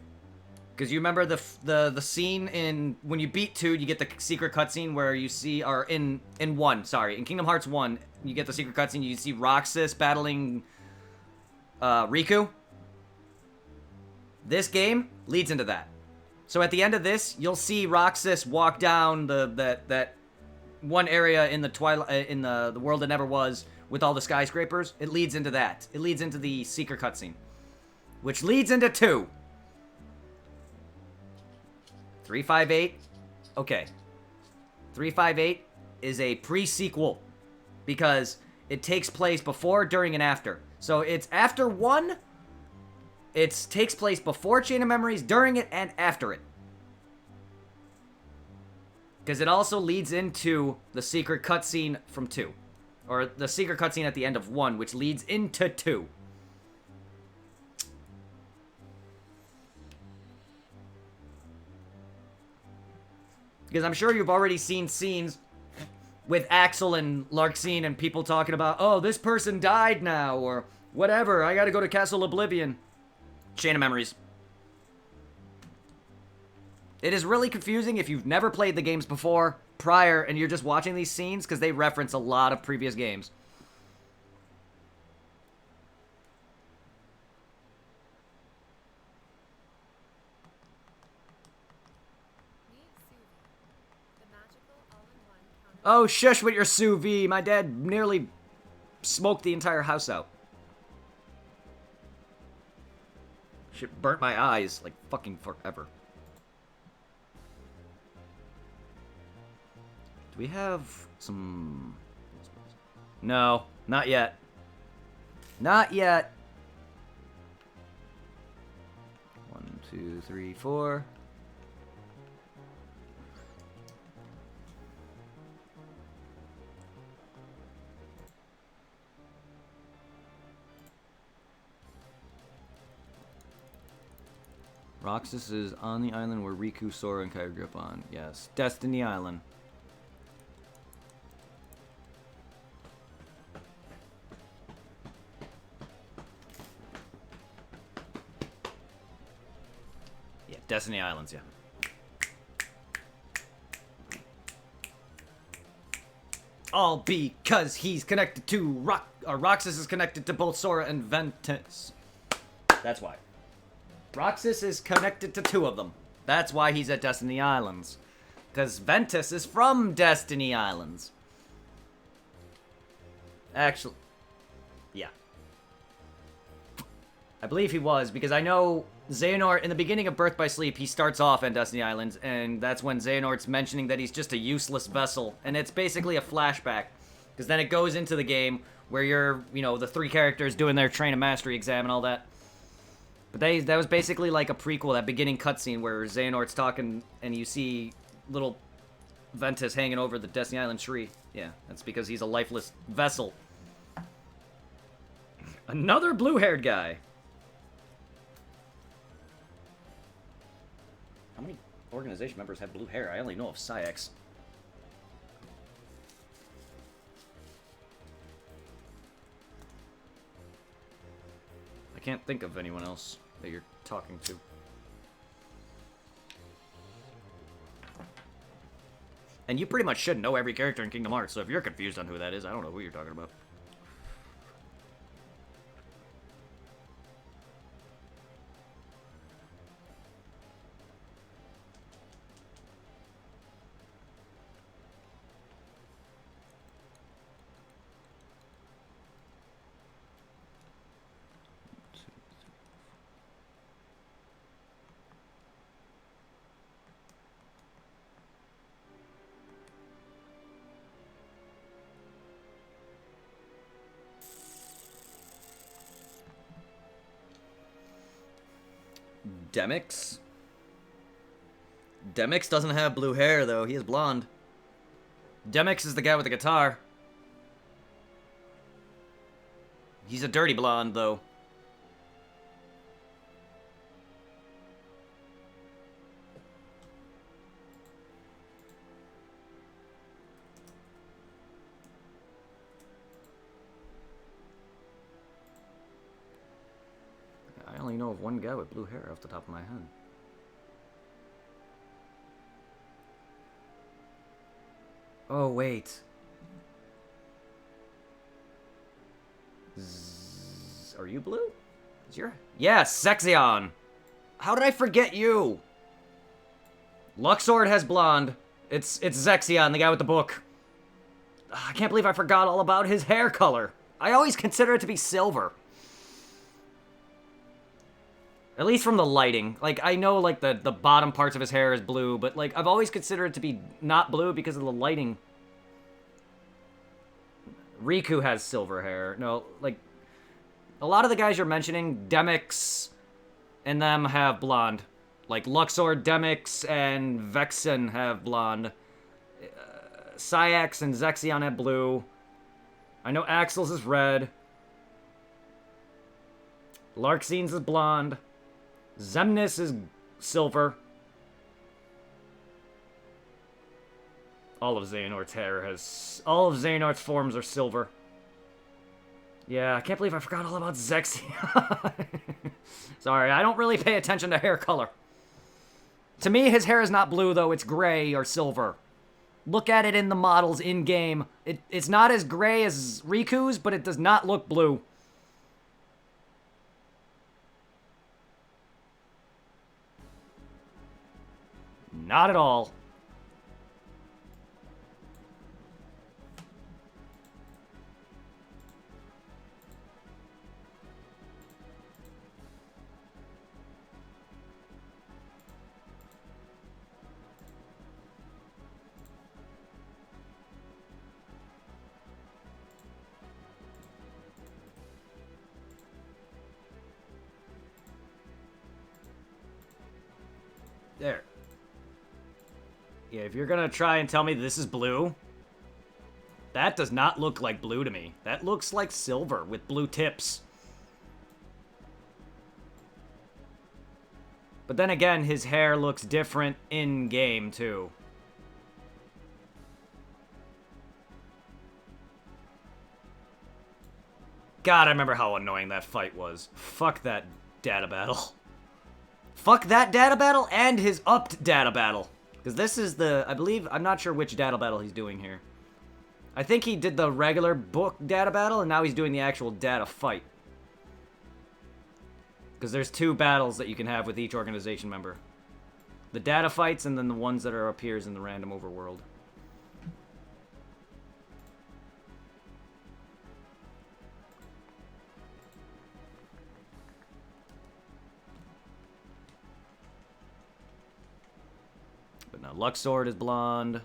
Because you remember the scene in... When you beat 2, you get the secret cutscene where you see... Or in 1, sorry. In Kingdom Hearts 1, you get the secret cutscene. You see Roxas battling Riku. This game leads into that. So at the end of this, you'll see Roxas walk down that one area in the Twilight... in the world that never was... with all the skyscrapers. It leads into that. It leads into the secret cutscene. Which leads into 2. 358. Okay. 358 is a pre-sequel. Because it takes place before, during, and after. So it's after 1. It takes place before Chain of Memories, during it, and after it. Because it also leads into the secret cutscene from 2. Or the secret cutscene at the end of 1, which leads into 2. Because I'm sure you've already seen scenes with Axel and Larxene and people talking about, oh, this person died now, or whatever, I gotta go to Castle Oblivion. Chain of Memories. It is really confusing if you've never played the games before, prior, and you're just watching these scenes, because they reference a lot of previous games. Oh, shush with your sous vide. My dad nearly smoked the entire house out. Shit burnt my eyes like fucking forever. Do we have some... No, not yet. Not yet. 1, 2, 3, 4. Roxas is on the island where Riku, Sora, and Kairi grip on. Yes. Destiny Island. Yeah, Destiny Islands, yeah. All because he's connected to Roxas is connected to both Sora and Ventus. That's why. Roxas is connected to 2 of them. That's why he's at Destiny Islands. Because Ventus is from Destiny Islands. Actually, yeah. I believe he was, because I know Xehanort, in the beginning of Birth by Sleep, he starts off on Destiny Islands, and that's when Xehanort's mentioning that he's just a useless vessel. And it's basically a flashback. Because then it goes into the game where you're, you know, the 3 characters doing their Train of Mastery exam and all that. But that was basically like a prequel, that beginning cutscene where Xehanort's talking and you see little Ventus hanging over the Destiny Island tree. Yeah, that's because he's a lifeless vessel. Another blue-haired guy. How many organization members have blue hair? I only know of Syax. I can't think of anyone else that you're talking to. And you pretty much should know every character in Kingdom Hearts, so if you're confused on who that is, I don't know who you're talking about. Demix? Demix doesn't have blue hair, though. He is blonde. Demix is the guy with the guitar. He's a dirty blonde, though. I only know of one guy with blue hair off the top of my head. Oh, wait. Are you blue? Is your... Yes, Zexion! How did I forget you? Luxord has blonde. It's Zexion, the guy with the book. I can't believe I forgot all about his hair color. I always consider it to be silver. At least from the lighting. Like, I know, like, the bottom parts of his hair is blue, but, like, I've always considered it to be not blue because of the lighting. Riku has silver hair. No, like, a lot of the guys you're mentioning, Demix and them have blonde. Like, Luxor, Demix, and Vexen have blonde. Sayax and Zexion have blue. I know Axel's is red. Larxine's is blonde. Xemnas is silver. All of Xehanort's hair has... All of Xehanort's forms are silver. Yeah, I can't believe I forgot all about Zexion. Sorry, I don't really pay attention to hair color. To me, his hair is not blue, though. It's gray or silver. Look at it in the models in-game. It's not as gray as Riku's, but it does not look blue. Not at all. There. Yeah, if you're gonna try and tell me this is blue, that does not look like blue to me. That looks like silver with blue tips. But then again, his hair looks different in-game, too. God, I remember how annoying that fight was. Fuck that data battle. Fuck that data battle and his upped data battle. Because this is the, I believe, I'm not sure which data battle he's doing here. I think he did the regular book data battle, and now he's doing the actual data fight. Because there's 2 battles that you can have with each organization member. The data fights, and then the ones that appears in the random overworld. But now Luxord is blonde.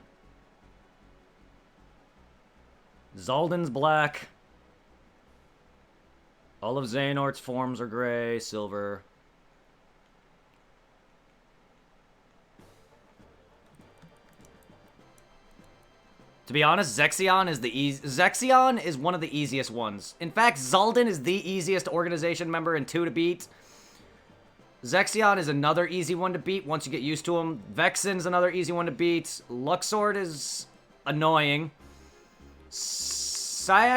Zaldan's black. All of Xehanort's forms are gray, silver. To be honest, Zexion is Zexion is one of the easiest ones. In fact, Zaldan is the easiest organization member and 2 to beat. Zexion is another easy one to beat once you get used to him. Vexen's another easy one to beat. Luxord is annoying. Sayax